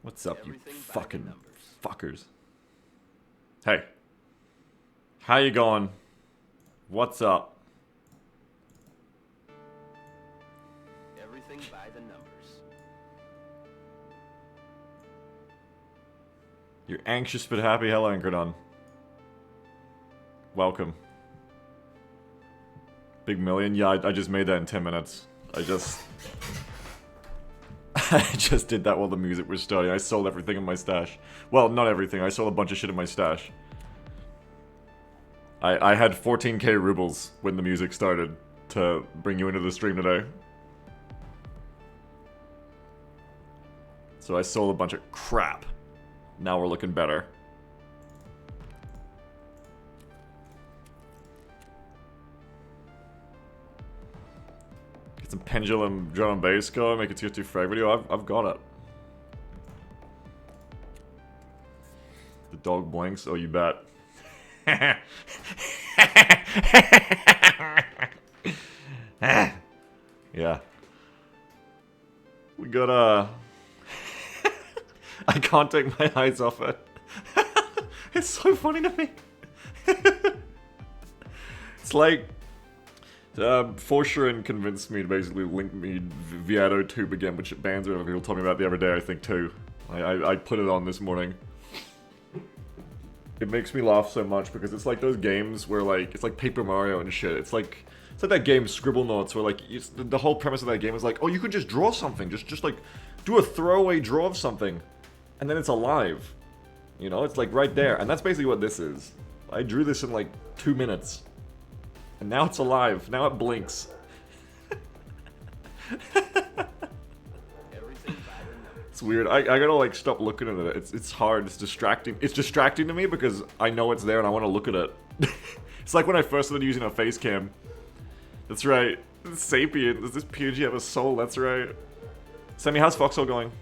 What's up, you fucking fuckers? Hey. How you going? What's up? Everything by the numbers. You're anxious but happy. Hello, Ankerdon. Welcome. Big million? Yeah, I just made that in 10 minutes. I just did that while the music was starting. I sold everything in my stash. Well, not everything. I sold a bunch of shit in my stash. I had 14k rubles when the music started to bring you into the stream today. So I sold a bunch of crap. Now we're looking better. Get some pendulum drum and bass going, make a tier 2 frag video. I've got it. The dog blinks. Oh, you bet. Yeah. We got I can't take my eyes off it. It's so funny to me. It's like Forsharin convinced me to basically link me via AutoTube again, which bans whatever people told me about the other day, I think, too. I put it on this morning. It makes me laugh so much because it's like those games where, like, it's like Paper Mario and shit. It's like that game Scribble Notes where, like, the whole premise of that game is like, oh, you could just draw something. Just like, do a throwaway draw of something. And then it's alive. You know, it's like right there. And that's basically what this is. I drew this in like 2 minutes. And now it's alive. Now it blinks. It's weird. I gotta like stop looking at it. It's hard. It's distracting. It's distracting to me because I know it's there and I want to look at it. It's like when I first started using a face cam. That's right. It's sapient. Does this PNG have a soul? That's right. Sammy, how's Foxhole going?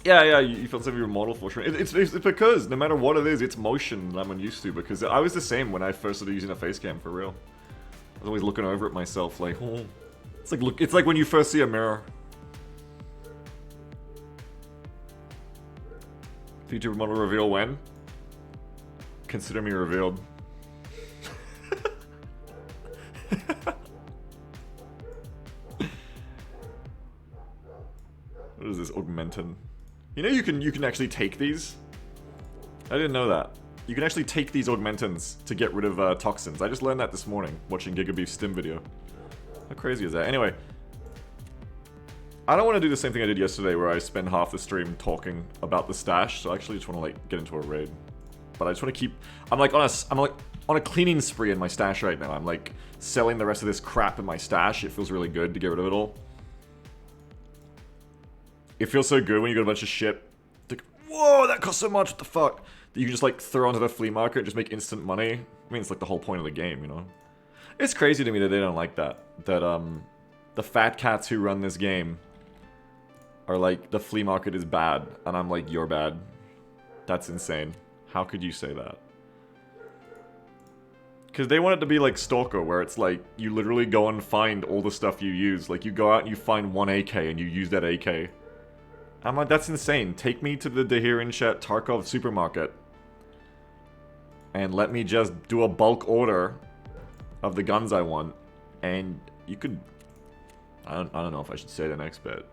Yeah, you felt some of your model for sure. It's because no matter what it is, it's motion that I'm unused to. Because I was the same when I first started using a face cam for real. I was always looking over at myself like, oh. It's like when you first see a mirror. VTuber model reveal when? Consider me revealed. What is this, Augmentin? You know you can actually take these? I didn't know that. You can actually take these Augmentins to get rid of toxins. I just learned that this morning, watching Gigabeef's Stim video. How crazy is that? Anyway. I don't want to do the same thing I did yesterday where I spend half the stream talking about the stash, so I actually just want to like get into a raid. But I just want to keep... I'm like on a cleaning spree in my stash right now. I'm like selling the rest of this crap in my stash. It feels really good to get rid of it all. It feels so good when you got a bunch of shit. Like, whoa, that costs so much, what the fuck? That you can just like throw onto the flea market and just make instant money. I mean, it's like the whole point of the game, you know? It's crazy to me that they don't like that. That, the fat cats who run this game are like, the flea market is bad. And I'm like, you're bad. That's insane. How could you say that? Because they want it to be like Stalker, where it's like, you literally go and find all the stuff you use. Like, you go out and you find one AK and you use that AK. I'm like, that's insane. Take me to the Dahirinshat Tarkov supermarket. And let me just do a bulk order of the guns I want. And you could... I don't know if I should say the next bit.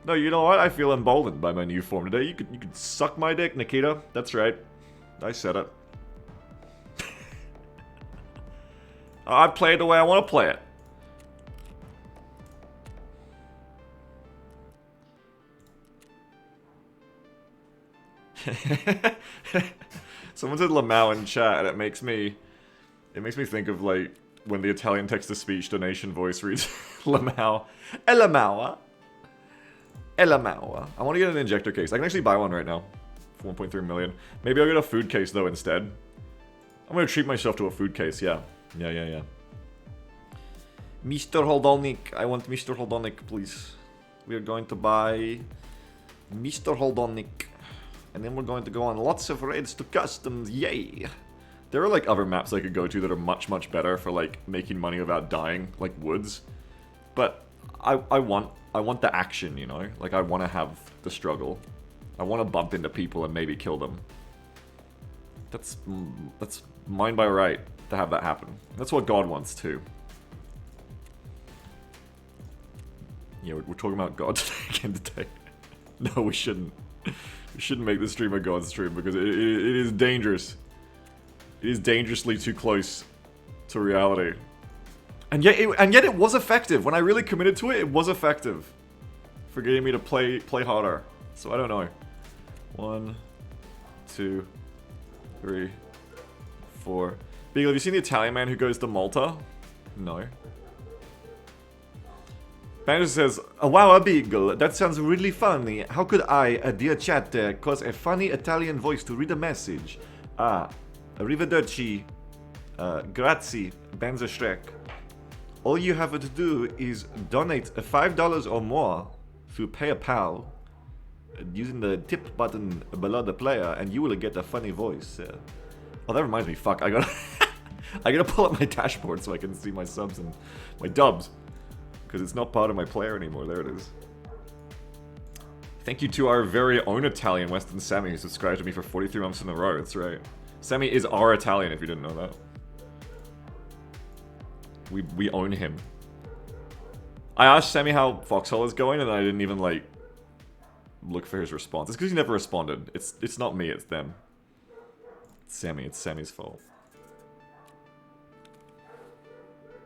No, you know what? I feel emboldened by my new form today. You could suck my dick, Nikita. That's right. I said it. I play it the way I want to play it. Someone said Lamau in chat, and it makes me think of like when the Italian text-to-speech donation voice reads Lamau, Elamau, Elamau. I want to get an injector case. I can actually buy one right now for 1.3 million. Maybe I'll get a food case though instead. I'm gonna treat myself to a food case. Yeah. Mr. Holdonic, I want Mr. Holdonic, please. We are going to buy Mr. Holdonic. And then we're going to go on lots of raids to customs, yay! There are like other maps I could go to that are much better for like making money without dying, like Woods. But I want the action, you know? Like, I want to have the struggle. I want to bump into people and maybe kill them. That's mine by right to have that happen. That's what God wants too. Yeah, we're talking about God again today. No, we shouldn't. We shouldn't make this stream a God stream because it is dangerous. It is dangerously too close to reality. And yet it was effective. When I really committed to it, it was effective. For getting me to play harder. So I don't know. 1, 2, 3, 4. Beagle, have you seen the Italian man who goes to Malta? No. Banjo says, oh, wow, Beagle, that sounds really funny. How could I, a dear chatter, cause a funny Italian voice to read a message? Ah, arrivederci, grazie, Banzo Shrek. All you have to do is donate $5 or more through PayPal using the tip button below the player, and you will get a funny voice. Oh, that reminds me, fuck, I gotta pull up my dashboard so I can see my subs and my dubs. Because it's not part of my player anymore. There it is. Thank you to our very own Italian, Weston Sammy, who subscribed to me for 43 months in a row. That's right. Sammy is our Italian, if you didn't know that. We own him. I asked Sammy how Foxhole is going, and I didn't even, like, look for his response. It's because he never responded. It's not me, it's them. It's Sammy. It's Sammy's fault.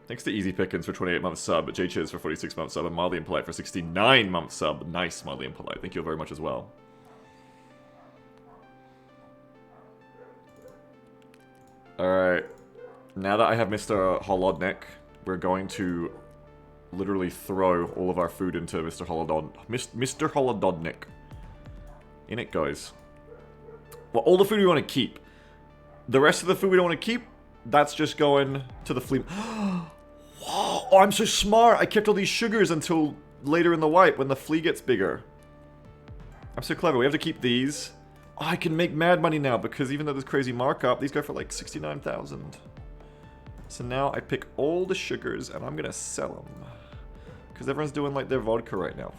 Thanks to Easy Pickens for 28-month sub, J Chiz for 46-month sub, and Mildly Impolite for 69-month sub. Nice, Mildly Impolite. Thank you very much as well. Alright. Now that I have Mr. Holodnik, we're going to literally throw all of our food into Mr. Holododnik. In it goes. Well, all the food we want to keep. The rest of the food we don't want to keep, that's just going to the flea... Oh, I'm so smart! I kept all these sugars until later in the wipe when the flea gets bigger. I'm so clever. We have to keep these. Oh, I can make mad money now because even though there's crazy markup, these go for like 69,000. So now I pick all the sugars and I'm gonna sell them. Because everyone's doing like their vodka right now.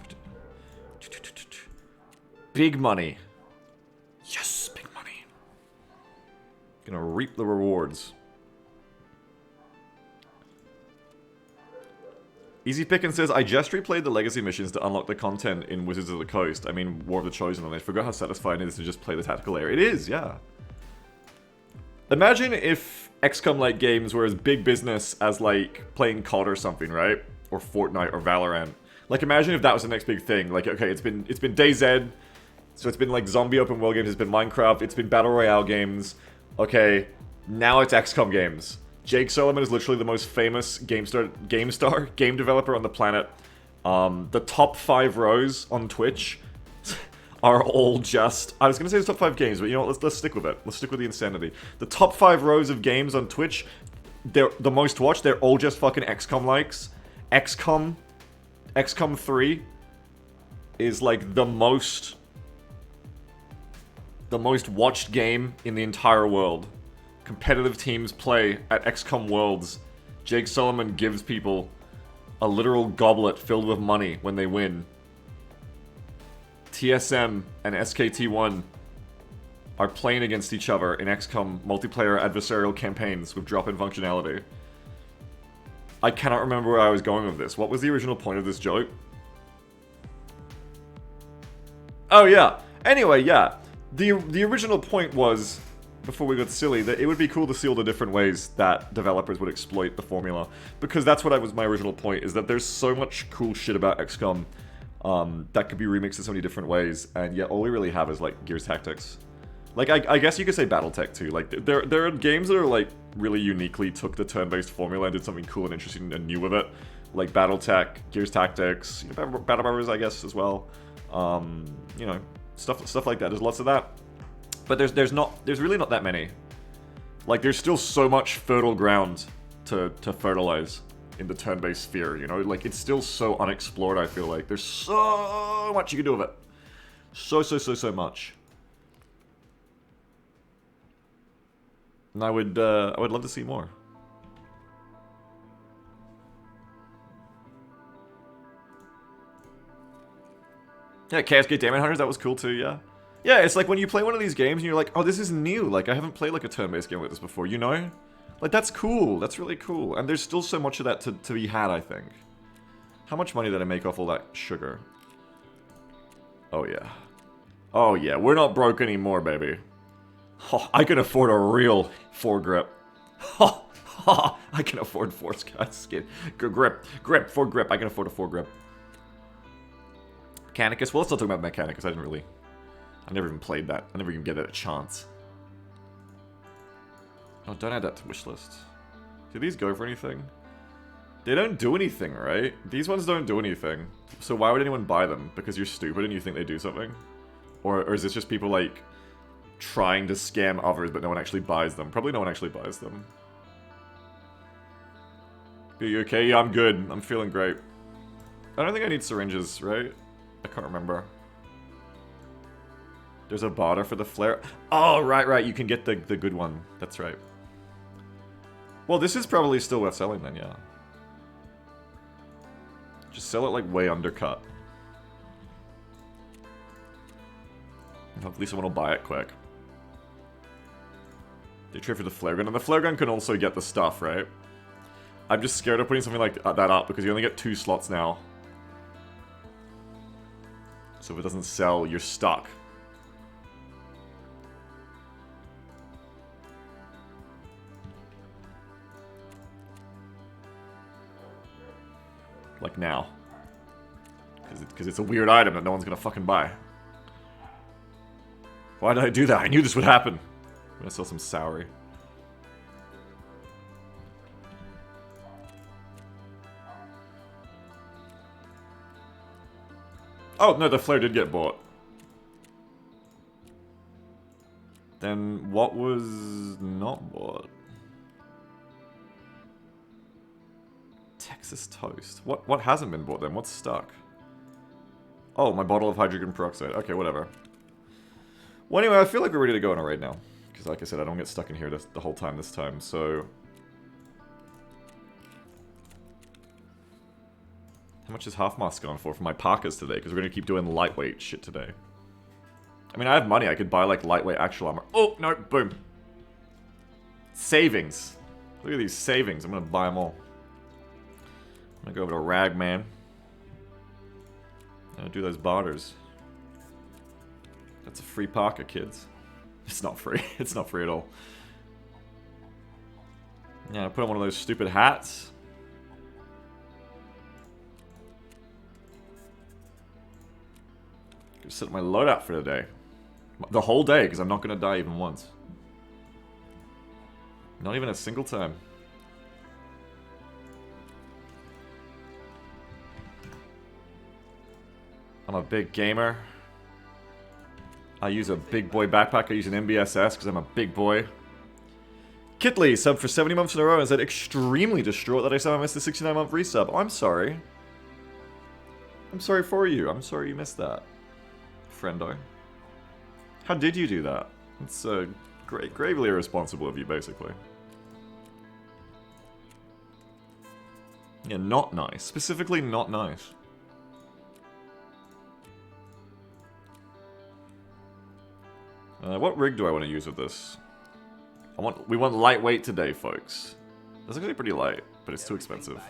Big money. Yes, big money. Gonna reap the rewards. Easy Pickens says, I just replayed the legacy missions to unlock the content in Wizards of the Coast. I mean, War of the Chosen, and I forgot how satisfying it is to just play the tactical area. It is, yeah. Imagine if XCOM-like games were as big business as, like, playing COD or something, right? Or Fortnite or Valorant. Like, imagine if that was the next big thing. Like, okay, it's been DayZ, so it's been, like, zombie open world games, it's been Minecraft, it's been Battle Royale games. Okay, now it's XCOM games. Jake Solomon is literally the most famous game developer on the planet. The top 5 rows on Twitch are all just... I was going to say the top 5 games, but you know what, let's stick with it. Let's stick with the insanity. The top 5 rows of games on Twitch, they're the most watched, they're all just fucking XCOM likes. XCOM 3 is like the most watched game in the entire world. Competitive teams play at XCOM Worlds. Jake Solomon gives people a literal goblet filled with money when they win. TSM and SKT1 are playing against each other in XCOM multiplayer adversarial campaigns with drop-in functionality. I cannot remember where I was going with this. What was the original point of this joke? Oh yeah. Anyway, yeah. The original point was, before we got silly, that it would be cool to see all the different ways that developers would exploit the formula. Because that's what was my original point, is that there's so much cool shit about XCOM that could be remixed in so many different ways, and yet all we really have is, like, Gears Tactics. Like, I guess you could say Battletech, too. Like, there are games that are, like, really uniquely took the turn-based formula and did something cool and interesting and new with it. Like Battletech, Gears Tactics, you know, Battle Brothers, I guess, as well. You know, stuff like that. There's lots of that. But there's really not that many. Like, there's still so much fertile ground to fertilize in the turn-based sphere, you know? Like, it's still so unexplored, I feel like. There's so much you can do with it. So much. And I would love to see more. Yeah, KSK Demon Hunters, that was cool too, yeah. Yeah, it's like when you play one of these games and you're like, oh, this is new. Like, I haven't played like a turn-based game like this before, you know? Like, that's cool. That's really cool. And there's still so much of that to be had, I think. How much money did I make off all that sugar? Oh, yeah. Oh, yeah. We're not broke anymore, baby. Oh, I can afford a real foregrip. Oh, oh, I can afford skin. Grip. For grip. I can afford a foregrip. Mechanicus. Well, let's not talk about Mechanicus. I never even played that. I never even get it a chance. Oh, don't add that to wishlist. Do these go for anything? They don't do anything, right? These ones don't do anything. So why would anyone buy them? Because you're stupid and you think they do something? Or is this just people, like, trying to scam others but no one actually buys them? Probably no one actually buys them. Are you okay? Yeah, I'm good. I'm feeling great. I don't think I need syringes, right? I can't remember. There's a barter for the flare. Oh, right. You can get the good one. That's right. Well, this is probably still worth selling then, yeah. Just sell it like way undercut. Hopefully someone will buy it quick. They trade for the flare gun, and the flare gun can also get the stuff, right? I'm just scared of putting something like that up because you only get 2 slots now. So if it doesn't sell, you're stuck. Like now. Because it's a weird item that no one's gonna fucking buy. Why did I do that? I knew this would happen. I'm gonna sell some Sauri. Oh, no, the flare did get bought. Then what was not bought? Texas toast. What hasn't been bought then? What's stuck? Oh, my bottle of hydrogen peroxide. Okay, whatever. Well, anyway, I feel like we're ready to go on a raid now. Because like I said, I don't get stuck in here the whole time this time, so... How much is half mask gone for my parkas today? Because we're going to keep doing lightweight shit today. I mean, I have money. I could buy, like, lightweight actual armor. Oh, no, boom. Savings. Look at these savings. I'm going to buy them all. I'm going to go over to Ragman. I'm going to do those barters. That's a free parka, kids. It's not free. It's not free at all. Yeah, I put on one of those stupid hats. Set my loadout for today. The whole day, because I'm not going to die even once. Not even a single time. I'm a big gamer. I use a big boy backpack. I use an MBSS because I'm a big boy. Kitley subbed for 70 months in a row and said, extremely distraught that I somehow missed the 69-month resub. Oh, I'm sorry. I'm sorry for you. I'm sorry you missed that. Friendo. How did you do that? It's gravely irresponsible of you, basically. Yeah, not nice. Specifically, not nice. What rig do I want to use with this? We want lightweight today, folks. That's actually pretty light, but it's too expensive.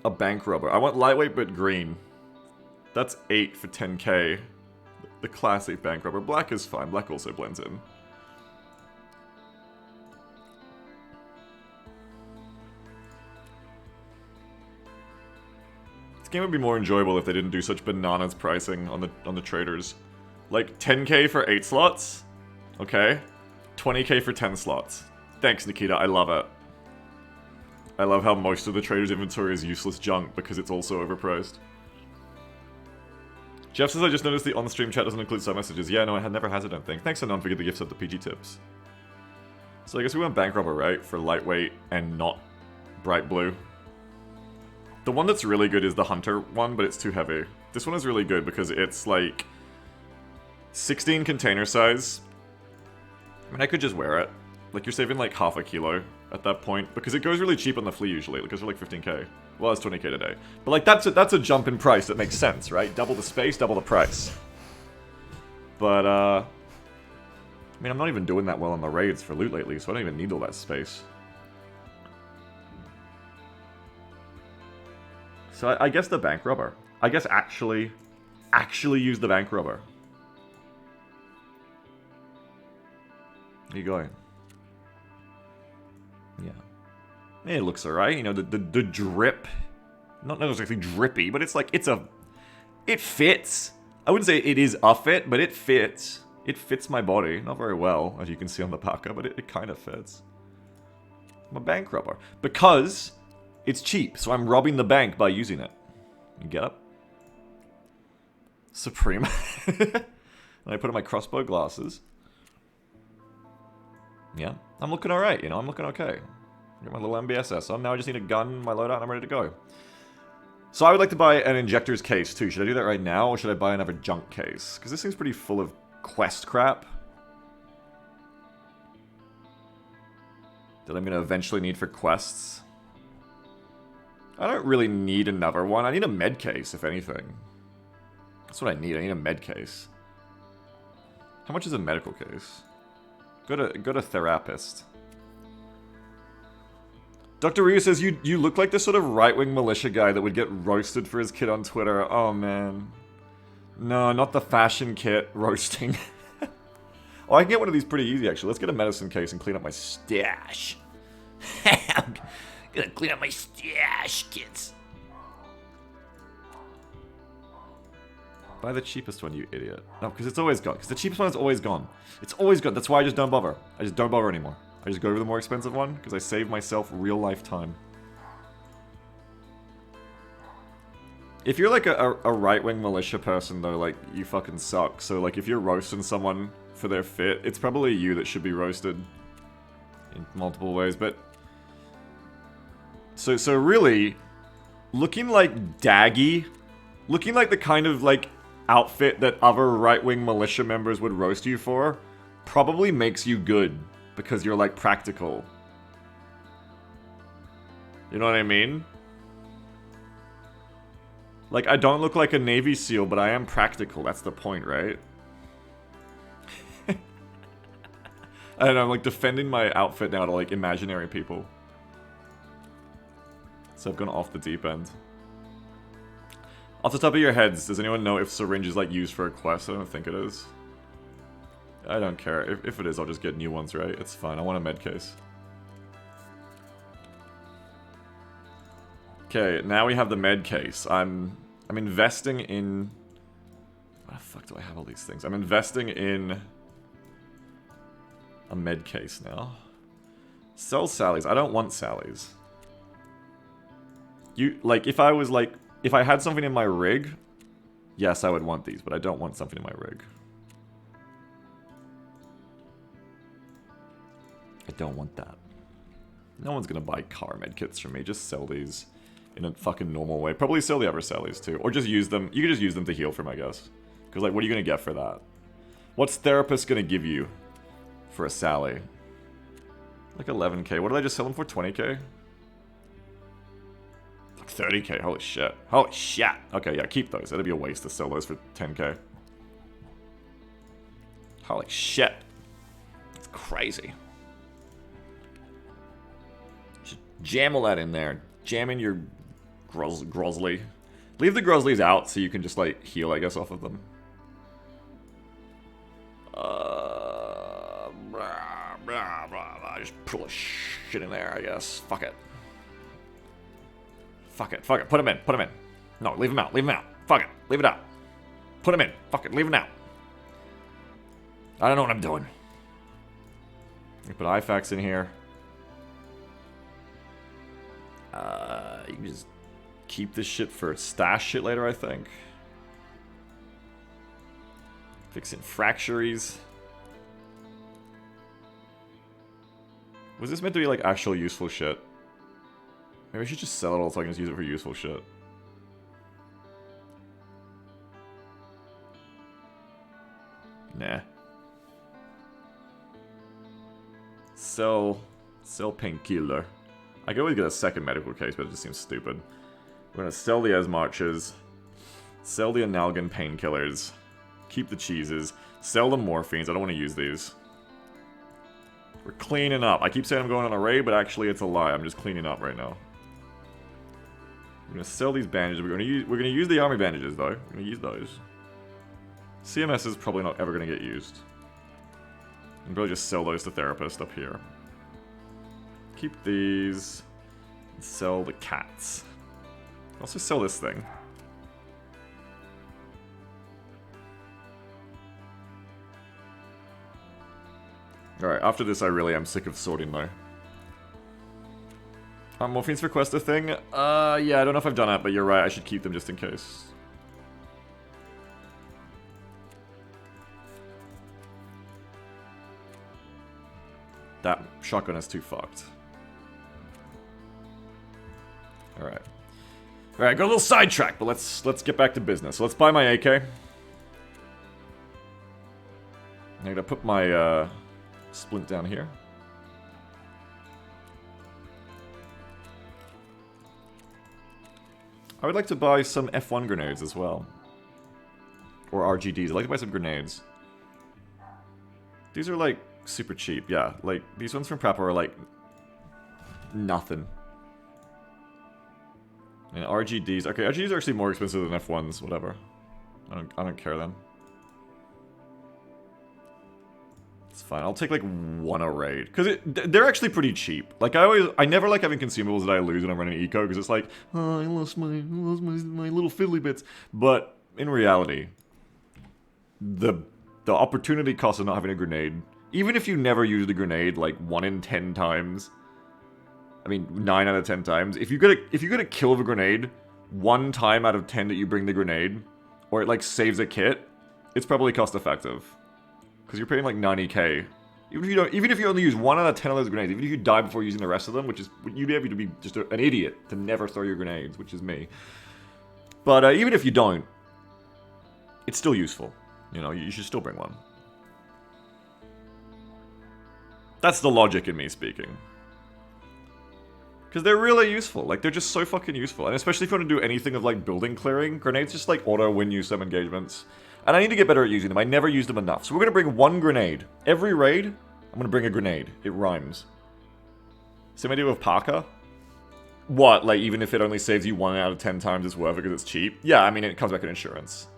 A bank robber. I want lightweight but green. That's 8 for 10k. The classic bank robber. Black is fine. Black also blends in. This game would be more enjoyable if they didn't do such bananas pricing on the traders. Like 10k for 8 slots? Okay. 20k for 10 slots. Thanks, Nikita. I love it. I love how most of the traders' inventory is useless junk because it's also overpriced. Jeff says, I just noticed the on-stream chat doesn't include sub messages. Yeah, no, it never has, I don't think. Thanks, Anon, for the gifts of the PG tips. So I guess we went bank robber, right? For lightweight and not bright blue. The one that's really good is the hunter one, but it's too heavy. This one is really good because it's like 16 container size. I mean, I could just wear it. Like, you're saving like half a kilo at that point, because it goes really cheap on the flea usually. It goes for like 15k. Well, it's 20k today. But like that's a jump in price that makes sense, right? Double the space, double the price. But I mean, I'm not even doing that well on the raids for loot lately, so I don't even need all that space. So I guess the bank robber. I guess actually use the bank robber. Where you going? Yeah. It looks alright, you know, the drip. Not exactly drippy, but it's like, it fits. I wouldn't say it is a fit, but it fits. It fits my body. Not very well, as you can see on the parka, but it kind of fits. I'm a bank robber. Because it's cheap, so I'm robbing the bank by using it. You get up? Supreme. And I put on my crossbow glasses. Yeah, I'm looking alright, you know, I'm looking okay. Get my little MBSS on. Now I just need a gun, my loadout, and I'm ready to go. So I would like to buy an injector's case too. Should I do that right now, or should I buy another junk case? Because this thing's pretty full of quest crap that I'm going to eventually need for quests. I don't really need another one. I need a med case, if anything. That's what I need. I need a med case. How much is a medical case? Go to therapist. Dr. Ryu says, you look like the sort of right-wing militia guy that would get roasted for his kid on Twitter. Oh, man. No, not the fashion kit roasting. Oh, I can get one of these pretty easy, actually. Let's get a medicine case and clean up my stash. I'm gonna clean up my stash, kids. Buy the cheapest one, you idiot. No, because it's always gone. Because the cheapest one is always gone. It's always gone. That's why I just don't bother. I just don't bother anymore. I just go for the more expensive one, because I save myself real life time. If you're like a right-wing militia person, though, like, you fucking suck. So, like, if you're roasting someone for their fit, it's probably you that should be roasted in multiple ways, but... So really, looking like Daggy, looking like the kind of, like, outfit that other right-wing militia members would roast you for, probably makes you good. Because you're, like, practical. You know what I mean? Like, I don't look like a Navy SEAL, but I am practical. That's the point, right? And I'm, like, defending my outfit now to, like, imaginary people. So I've gone off the deep end. Off the top of your heads, does anyone know if syringe is, like, used for a quest? I don't think it is. I don't care. If it is, I'll just get new ones, right? It's fine. I want a med case. Okay, now we have the med case. I'm investing in... Why the fuck do I have all these things? I'm investing in a med case now. Sell Sally's. I don't want Sally's. Like, if I had something in my rig, yes, I would want these, but I don't want something in my rig. I don't want that. No one's gonna buy car medkits from me. Just sell these in a fucking normal way. Probably sell the other Sallys too. Or just use them. You can just use them to heal from, I guess. Because, like, what are you gonna get for that? What's therapist gonna give you for a Sally? Like 11k. What did I just sell them for? 20k? Like 30k. Holy shit. Holy shit. Okay, yeah, keep those. It'd be a waste to sell those for 10k. Holy shit. It's crazy. Jam all that in there. Jam in your Grosley. Leave the Grosleys out so you can just, like, heal, I guess, off of them. Just put a shit in there, I guess. Fuck it. Fuck it. Fuck it. Put him in. Put him in. No, leave him out. Leave him out. Fuck it. Leave it out. Put him in. Fuck it. Leave him out. I don't know what I'm doing. Let me put IFAX in here. You can just keep this shit for stash shit later, I think. Fixing fractures. Was this meant to be, like, actual useful shit? Maybe I should just sell it all so I can just use it for useful shit. Nah. Sell Sell painkiller. I could always get a second medical case, but it just seems stupid. We're gonna sell the Esmarches. Sell the Analgan painkillers. Keep the cheeses. Sell the morphines. I don't want to use these. We're cleaning up. I keep saying I'm going on a raid, but actually it's a lie. I'm just cleaning up right now. We're gonna sell these bandages. We're gonna use the army bandages though. We're gonna use those. CMS is probably not ever gonna get used. I'm probably just sell those to therapists up here. Keep these. And sell the cats. Also sell this thing. Alright, after this I really am sick of sorting though. Morphines for quest a thing? Yeah, I don't know if I've done it, but you're right, I should keep them just in case. That shotgun is too fucked. Alright. Alright, got a little sidetracked, but let's get back to business. So let's buy my AK. I'm gonna put my splint down here. I would like to buy some F1 grenades as well. Or RGDs. I'd like to buy some grenades. These are like super cheap, yeah. Like these ones from Prepper are like nothing. And RGDs, okay, RGDs are actually more expensive than F1s, whatever. I don't care then. It's fine. I'll take like one a raid because they're actually pretty cheap. Like I never like having consumables that I lose when I'm running eco because it's like, oh, I lost my little fiddly bits. But in reality, the opportunity cost of not having a grenade, even if you never use the grenade like 1 in 10 times, I mean 9 out of 10 times, if you get a kill of a grenade 1 time out of 10 that you bring the grenade, or it like saves a kit, it's probably cost effective. Because you're paying like 90k. Even if you only use 1 out of 10 of those grenades, even if you die before using the rest of them, which is, you'd be able to be just an idiot to never throw your grenades, which is me. But even if you don't, it's still useful. You know, you should still bring one. That's the logic in me speaking. Because they're really useful. Like, they're just so fucking useful. And especially if you want to do anything of like building clearing, grenades just like auto win you some engagements. And I need to get better at using them. I never used them enough. So we're going to bring 1 grenade. Every raid, I'm going to bring a grenade. It rhymes. Same idea with Parker. What? Like, even if it only saves you 1 out of 10 times, it's worth it because it's cheap? Yeah, I mean, it comes back in insurance.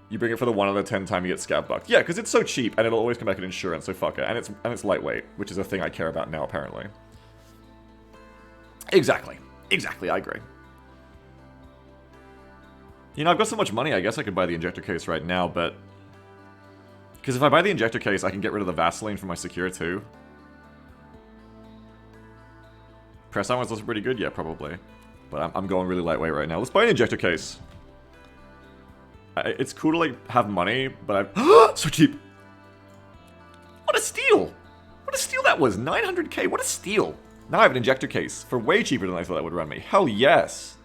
You bring it for the 1 out of 10 time you get scav bucked. Yeah, because it's so cheap and it'll always come back in insurance, so fuck it. And it's lightweight, which is a thing I care about now, apparently. Exactly. Exactly, I agree. You know, I've got so much money, I guess I could buy the injector case right now, but... Because if I buy the injector case, I can get rid of the Vaseline for my Secure too. Press armor's also pretty good? Yeah, probably. But I'm going really lightweight right now. Let's buy an injector case. It's cool to, like, have money, but I've... So cheap! What a steal! What a steal that was! 900k, what a steal! Now I have an injector case for way cheaper than I thought that would run me. Hell yes!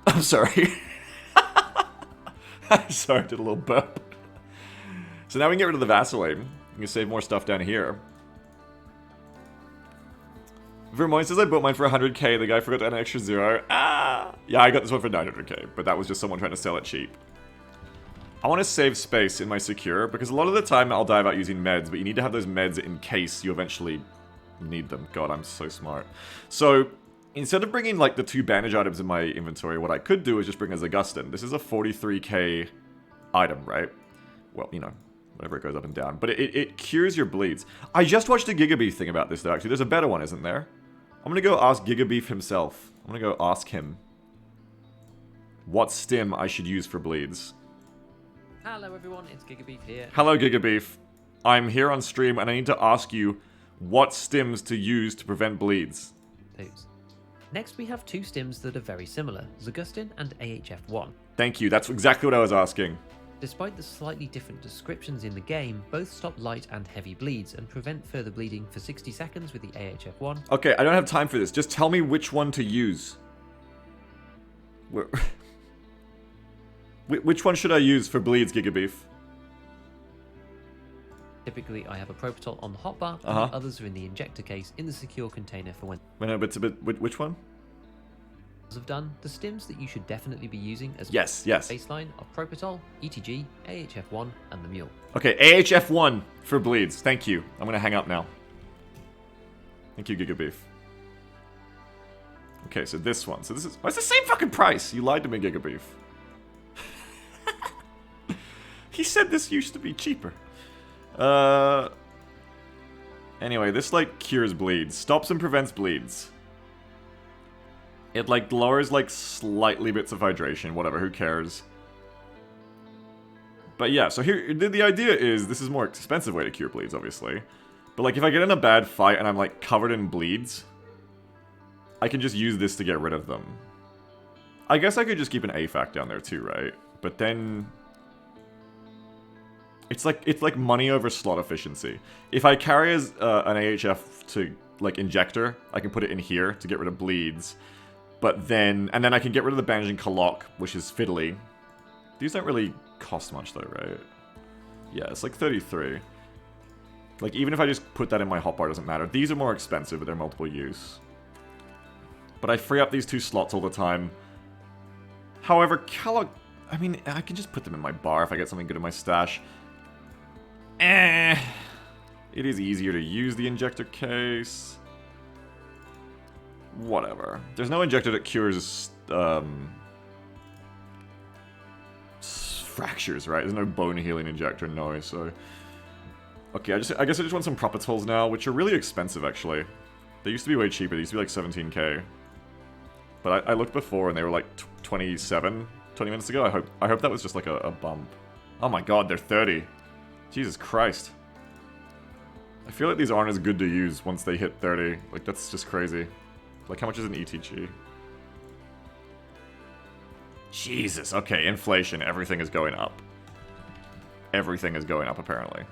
I'm sorry. I'm sorry, I did a little burp. So now we can get rid of the Vaseline. We can save more stuff down here. Vermoin says I bought mine for 100k, the guy forgot to add an extra 0. Ah! Yeah, I got this one for 900k, but that was just someone trying to sell it cheap. I want to save space in my Secure, because a lot of the time I'll die about using meds, but you need to have those meds in case you eventually need them. God, I'm so smart. So... instead of bringing, like, the 2 bandage items in my inventory, what I could do is just bring a Zagustin. This is a 43k item, right? Well, you know, whatever it goes up and down. But it cures your bleeds. I just watched a Gigabeef thing about this, though, actually. There's a better one, isn't there? I'm gonna go ask Gigabeef himself. I'm gonna go ask him what stim I should use for bleeds. Hello, everyone. It's Gigabeef here. Hello, Gigabeef. I'm here on stream, and I need to ask you what stims to use to prevent bleeds. Oops. Next, we have 2 stims that are very similar, Zagustin and AHF1. Thank you, that's exactly what I was asking. Despite the slightly different descriptions in the game, both stop light and heavy bleeds and prevent further bleeding for 60 seconds with the AHF1. Okay, I don't have time for this. Just tell me which one to use. Which one should I use for bleeds, Gigabeef? Typically, I have a Propitol on the hotbar, and the others are in the injector case in the secure container for when Wait, no, but which one? have done. The stims that you should definitely be using as Yes. baseline are Propitol, ETG, AHF1, and the Mule. Okay, AHF1 for bleeds. Thank you. I'm gonna hang up now. Thank you, Giga Beef. Okay, so this one. So this is... Oh, it's the same fucking price! You lied to me, Giga Beef. He said this used to be cheaper. Anyway, this, like, cures bleeds. Stops and prevents bleeds. It, like, lowers, like, slightly bits of hydration. Whatever, who cares? But yeah, so here, the idea is, this is a more expensive way to cure bleeds, obviously. But, like, if I get in a bad fight and I'm, like, covered in bleeds, I can just use this to get rid of them. I guess I could just keep an AFAC down there too, right? But then... It's like money over slot efficiency. If I carry as an AHF to, like, injector, I can put it in here to get rid of bleeds. But then... And then I can get rid of the bandaging Kalok, which is fiddly. These don't really cost much though, right? Yeah, it's like 33. Like, even if I just put that in my hotbar, it doesn't matter. These are more expensive, but they're multiple use. But I free up these 2 slots all the time. However, Kalok... I mean, I can just put them in my bar if I get something good in my stash. It is easier to use the injector case. Whatever. There's no injector that cures fractures, right? There's no bone healing injector, no, so... Okay, I guess I just want some Propitols now, which are really expensive, actually. They used to be way cheaper. They used to be like 17k. But I looked before and they were like 27, 20 minutes ago. I hope that was just like a bump. Oh my god, they're 30. Jesus Christ. I feel like these aren't as good to use once they hit 30. Like, that's just crazy. Like, how much is an ETG? Jesus, okay, inflation. Everything is going up. Everything is going up, apparently.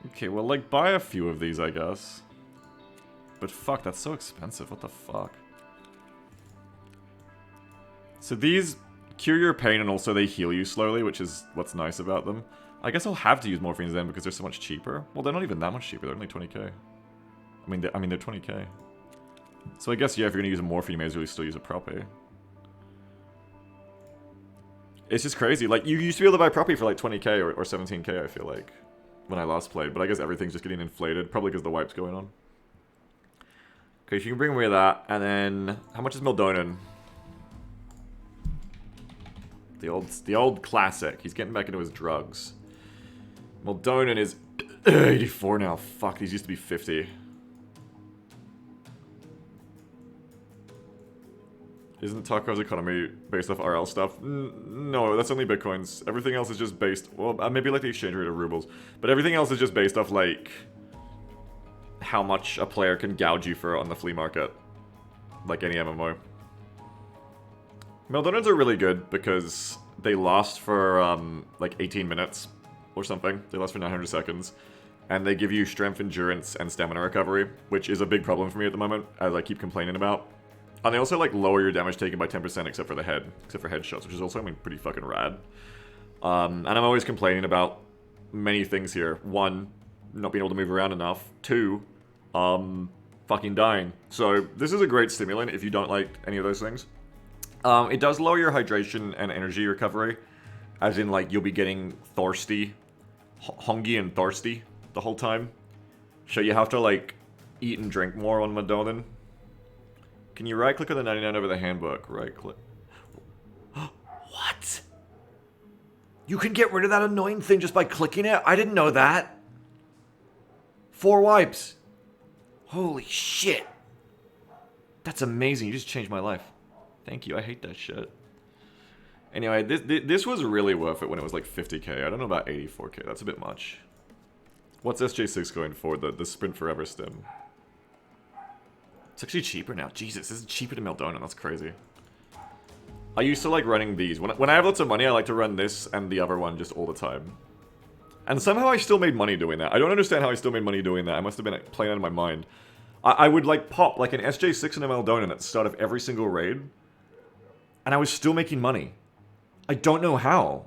Okay, well, like, buy a few of these, I guess. But fuck, that's so expensive. What the fuck? So these cure your pain and also they heal you slowly, which is what's nice about them. I guess I'll have to use morphines then because they're so much cheaper. Well, they're not even that much cheaper. They're only 20k. I mean, they're 20k. So I guess, yeah, if you're going to use a morphine, you may as well still use a Proppy. It's just crazy. Like, you used to be able to buy Proppy for like 20k or 17k, I feel like, when I last played. But I guess everything's just getting inflated, probably because the wipe's going on. Okay, so you can bring away that, and then... How much is Mildonan? The old classic. He's getting back into his drugs. Mildonan is 84 now. Fuck, these used to be 50. Isn't Tarkov's economy based off RL stuff? No, that's only Bitcoins. Everything else is just based... Well, maybe like the exchange rate of rubles. But everything else is just based off, like... how much a player can gouge you for on the flea market. Like any MMO. Meldonans are really good because they last for, like 18 minutes or something. They last for 900 seconds. And they give you strength, endurance, and stamina recovery, which is a big problem for me at the moment, as I keep complaining about. And they also, like, lower your damage taken by 10% except for the head. Except for headshots, which is also, I mean, pretty fucking rad. And I'm always complaining about many things here. 1, not being able to move around enough. 2, fucking dying. So, this is a great stimulant if you don't like any of those things. It does lower your hydration and energy recovery. As in, like, you'll be getting thirsty. Hungry and thirsty the whole time. So you have to, like, eat and drink more on Madonin. Can you right-click on the 99 over the handbook? Right-click. What? You can get rid of that annoying thing just by clicking it? I didn't know that. 4 wipes. Holy shit. That's amazing. You just changed my life. Thank you. I hate that shit. Anyway, this was really worth it when it was like 50k. I don't know about 84k. That's a bit much. What's SJ6 going for? The Sprint Forever stim. It's actually cheaper now. Jesus, this is cheaper than Meldona. That's crazy. I used to like running these. When I have lots of money, I like to run this and the other one just all the time. And somehow I still made money doing that. I don't understand how I still made money doing that. I must have been like, playing out of my mind. I would like pop like an SJ6 and a Meldona at the start of every single raid. And I was still making money. I don't know how.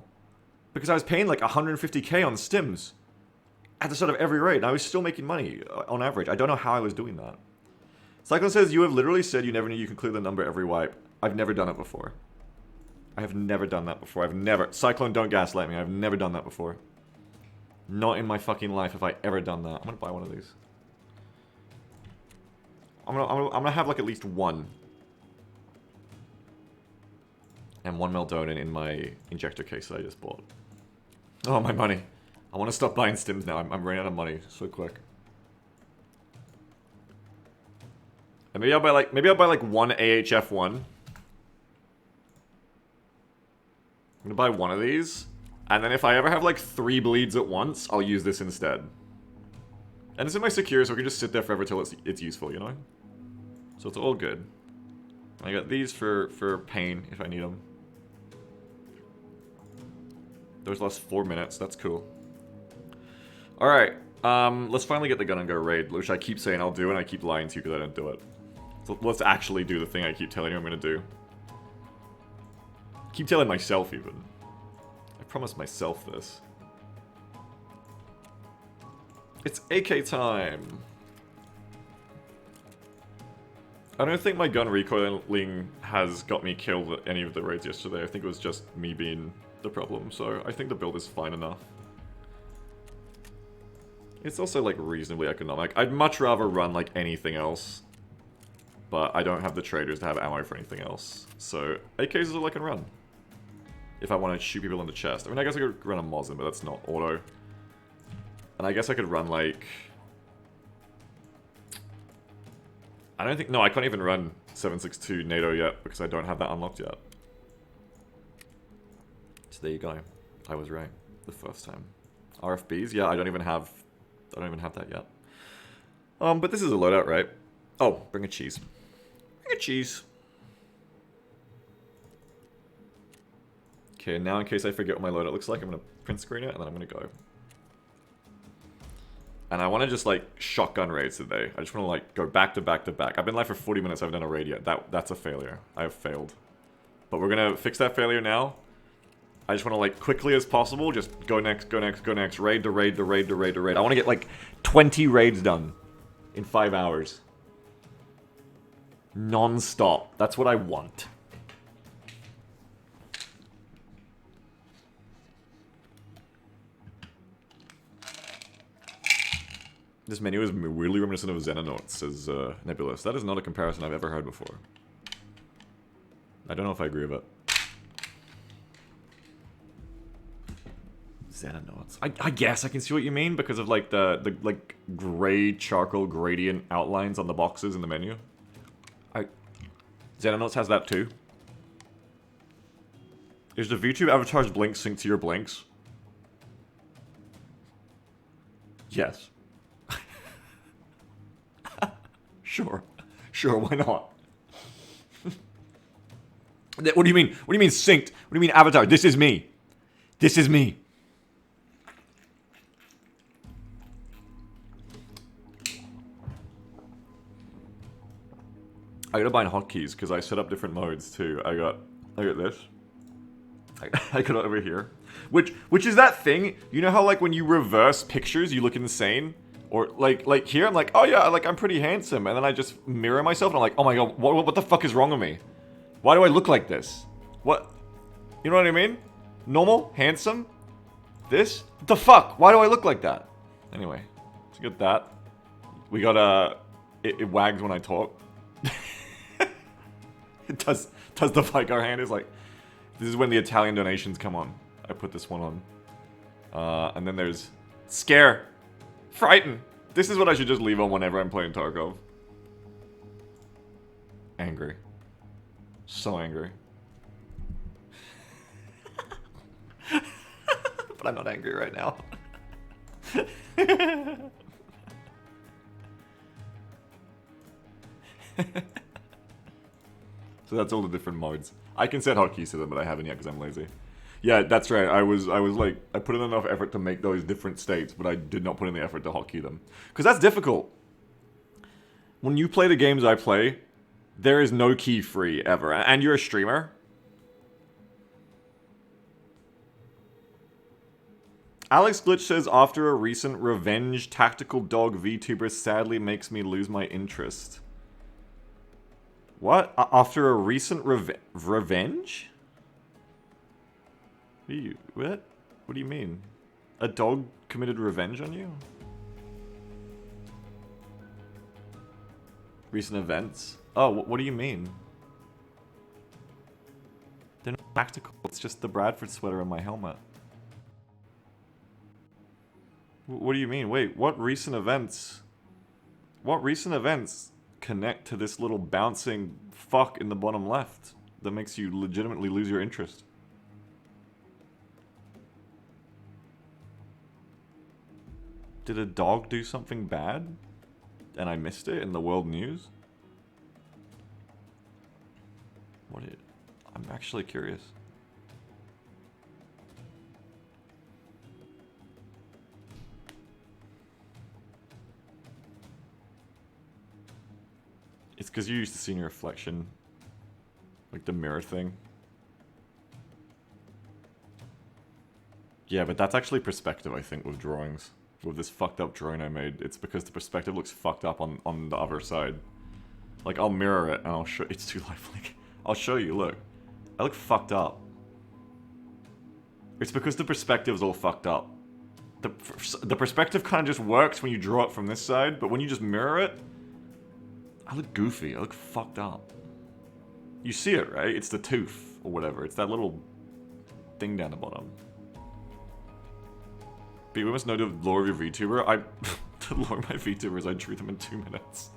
Because I was paying like 150k on stims at the start of every raid, and I was still making money on average. I don't know how I was doing that. Cyclone says, you have literally said you never knew you can clear the number every wipe. I've never done it before. I have never done that before. I've never... Cyclone, don't gaslight me. I've never done that before. Not in my fucking life have I ever done that. I'm gonna buy one of these. I'm gonna have like at least one. And 1 Meldonin in my injector case that I just bought. Oh, my money. I want to stop buying stims now. I'm running out of money so quick. And maybe I'll buy like one AHF one. I'm gonna buy one of these. And then if I ever have like 3 bleeds at once, I'll use this instead. And it's in my secure, so I can just sit there forever till it's useful, you know? So it's all good. I got these for pain if I need them. Those last 4 minutes, that's cool. Alright, let's finally get the gun and go raid, which I keep saying I'll do and I keep lying to you because I don't do it. So let's actually do the thing I keep telling you I'm gonna do. I keep telling myself even. I promised myself this. It's AK time! I don't think my gun recoiling has got me killed at any of the raids yesterday. I think it was just me being the problem, so I think the build is fine enough. It's also like reasonably economic. I'd much rather run like anything else, but I don't have the traders to have ammo for anything else. So AKs is all I can run. If I want to shoot people in the chest. I mean, I guess I could run a Mosin, but that's not auto. And I guess I could run like... I don't think... No, I can't even run 7.62 NATO yet because I don't have that unlocked yet. So there you go. I was right the first time. RFBs? Yeah, I don't even have that yet. But this is a loadout, right? Oh, bring a cheese. Bring a cheese. Okay, now in case I forget what my loadout looks like, I'm gonna print screen it and then I'm gonna go. And I want to just like shotgun raids today. I just want to like go back to back to back. I've been live for 40 minutes. I haven't done a raid yet. That's a failure. I have failed. But we're gonna fix that failure now. I just want to like quickly as possible just go next, go next, go next. Raid to raid to raid to raid to raid. I want to get like 20 raids done in 5 hours. Non-stop. That's what I want. This menu is weirdly reminiscent of Xenonauts, says Nebulous. That is not a comparison I've ever heard before. I don't know if I agree with it. Xenonauts. I guess I can see what you mean because of like the like gray charcoal gradient outlines on the boxes in the menu. Xenonauts has that too. Is the VTube avatar's blink synced to your blinks? Yes. Sure. Sure, why not? What do you mean? What do you mean synced? What do you mean avatar? This is me. This is me. I gotta buy hotkeys because I set up different modes too. I got this. I got it over here. Which is that thing, you know how like when you reverse pictures you look insane? Or like here I'm like, oh yeah, like I'm pretty handsome, and then I just mirror myself and I'm like, oh my god, what the fuck is wrong with me? Why do I look like this? What? You know what I mean? Normal? Handsome? This? What the fuck? Why do I look like that? Anyway, let's get that. We got it wags when I talk. It does the Vicar hand is like, this is when the Italian donations come on. I put this one on. And then there's Scare. Frighten. This is what I should just leave on whenever I'm playing Tarkov. Angry. So angry. But I'm not angry right now. So that's all the different modes. I can set hotkeys to them, but I haven't yet because I'm lazy. Yeah, that's right. I was like, I put in enough effort to make those different states, but I did not put in the effort to hotkey them. Because that's difficult. When you play the games I play, there is no key free ever. And you're a streamer. Alex Glitch says, after a recent revenge tactical dog VTuber sadly makes me lose my interest. What? After a recent revenge? What? What do you mean? A dog committed revenge on you? Recent events? Oh, what do you mean? They're not tactical, it's just the Bradford sweater and my helmet. What do you mean? Wait, what recent events? What recent events connect to this little bouncing fuck in the bottom left that makes you legitimately lose your interest? Did a dog do something bad? And I missed it in the world news? I'm actually curious. It's because you're used to seeing your reflection. Like the mirror thing. Yeah, but that's actually perspective, I think, with drawings. With this fucked up drawing I made, it's because the perspective looks fucked up on the other side. Like, I'll mirror it and I'll show- it's too lifelike. I'll show you, look. I look fucked up. It's because the perspective's all fucked up. The perspective kind of just works when you draw it from this side, but when you just mirror it, I look goofy, I look fucked up. You see it, right? It's the tooth, or whatever. It's that little thing down the bottom. But we must know the lore of your VTuber. The lore of my VTubers, I drew them in 2 minutes.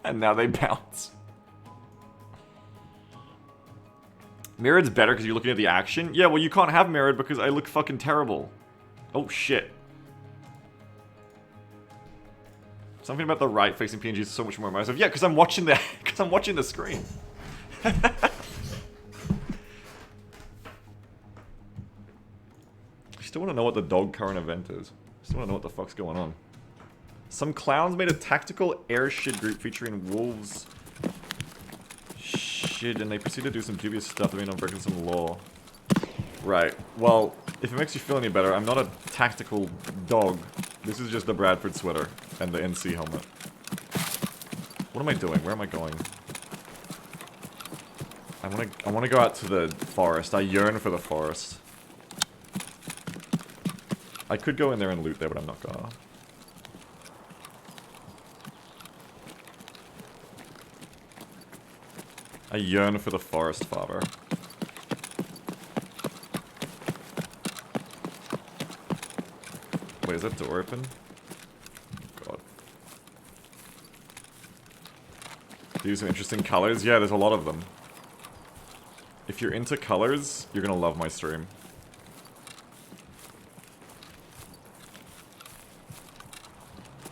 And now they bounce. Mirrored's better because you're looking at the action? Yeah, well you can't have mirrored because I look fucking terrible. Oh shit. Something about the right facing PNG is so much more immersive. Yeah, because I'm watching the screen. I still want to know what the dog current event is. I still want to know what the fuck's going on. Some clowns made a tactical air shit group featuring wolves. Shit, and they proceed to do some dubious stuff that may not breaking some law. Right. Well, if it makes you feel any better, I'm not a tactical dog. This is just the Bradford sweater and the NC helmet. What am I doing? Where am I going? I wanna go out to the forest. I yearn for the forest. I could go in there and loot there, but I'm not gonna. I yearn for the forest, father. Wait, is that door open? God. These are interesting colors. Yeah, there's a lot of them. If you're into colors, you're gonna love my stream.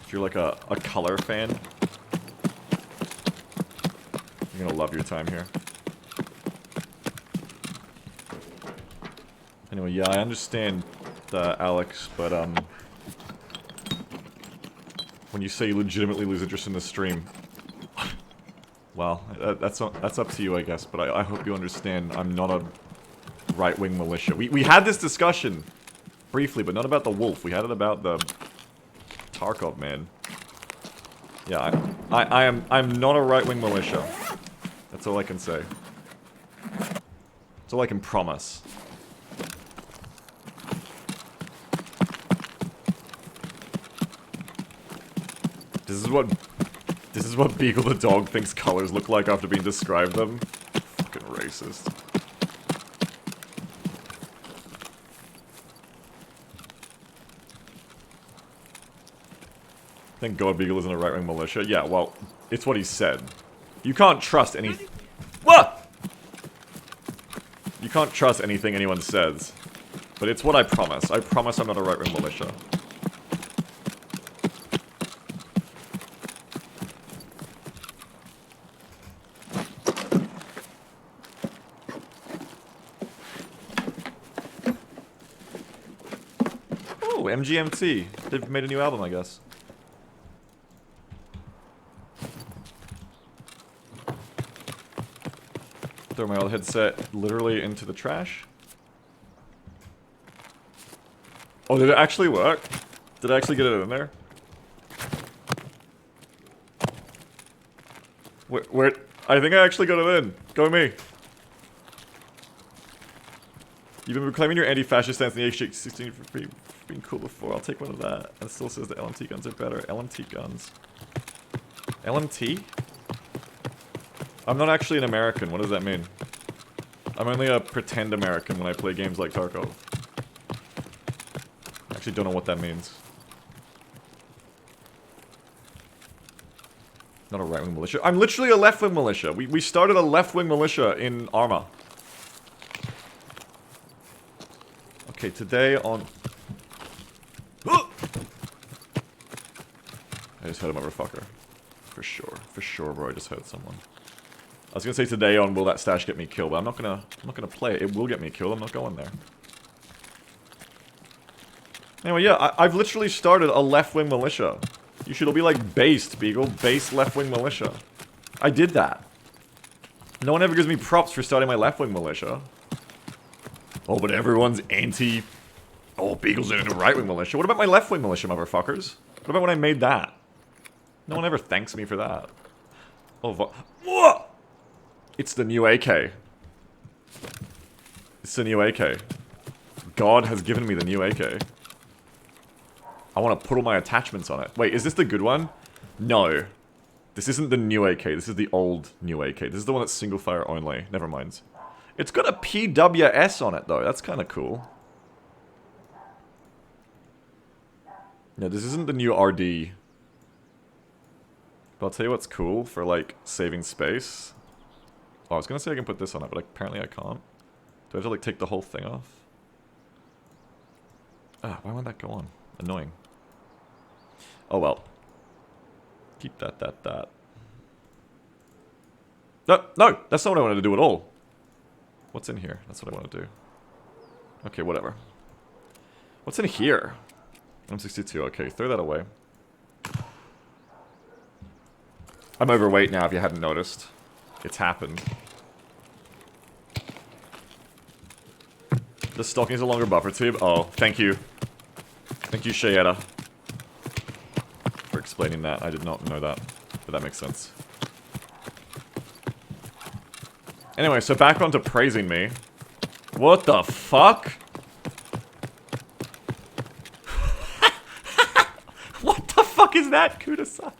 If you're like a color fan, you're gonna love your time here. Anyway, yeah, I understand, Alex, but, when you say you legitimately lose interest in the stream, well, that's up to you, I guess, but I hope you understand I'm not a right-wing militia. We had this discussion, briefly, but not about the wolf. We had it about the Tarkov man. Yeah, I'm not a right-wing militia. That's all I can say. That's all I can promise. This is what Beagle the dog thinks colors look like after being described them. Fucking racist. Thank God Beagle isn't a right-wing militia. Yeah, well, it's what he said. You can't trust any... What? You can't trust anything anyone says. But it's what I promise. I promise I'm not a right-wing militia. Oh, MGMT. They've made a new album, I guess. Throw my old headset literally into the trash. Oh, did it actually work? Did I actually get it in there? Where? I think I actually got it in. Go me. You've been proclaiming your anti-fascist stance in the H16 for being cool before. I'll take one of that. And it still says the LMT guns are better. LMT guns. LMT? I'm not actually an American. What does that mean? I'm only a pretend American when I play games like Tarkov. I actually don't know what that means. Not a right-wing militia. I'm literally a left-wing militia. We started a left-wing militia in Arma. Okay, today on... I just heard a motherfucker. For sure, bro, I just heard someone. I was gonna say today on will that stash get me killed, but I'm not gonna play it. It will get me killed, I'm not going there. Anyway, yeah, I've literally started a left-wing militia. You should all be like based, Beagle. Based left-wing militia. I did that. No one ever gives me props for starting my left-wing militia. Oh, but everyone's anti... Oh, Beagle's in a right-wing militia. What about my left-wing militia, motherfuckers? What about when I made that? No one ever thanks me for that. Oh, whoa! It's the new AK. It's the new AK. God has given me the new AK. I want to put all my attachments on it. Wait, is this the good one? No. This isn't the new AK. This is the old new AK. This is the one that's single fire only. Never mind. It's got a PWS on it, though. That's kind of cool. No, this isn't the new RD. But I'll tell you what's cool for, like, saving space. Oh, I was gonna say I can put this on it, but apparently I can't. Do I have to, like, take the whole thing off? Ah, why won't that go on? Annoying. Oh, well. Keep that. No, that's not what I wanted to do at all. What's in here? That's what I want to do. Okay, whatever. What's in here? M62, okay, throw that away. I'm overweight now, if you hadn't noticed. It's happened. The stocking is a longer buffer tube? Oh, thank you. Thank you, Shayetta, for explaining that. I did not know that, but that makes sense. Anyway, so back onto praising me. What the fuck? What the fuck is that, Kudasai?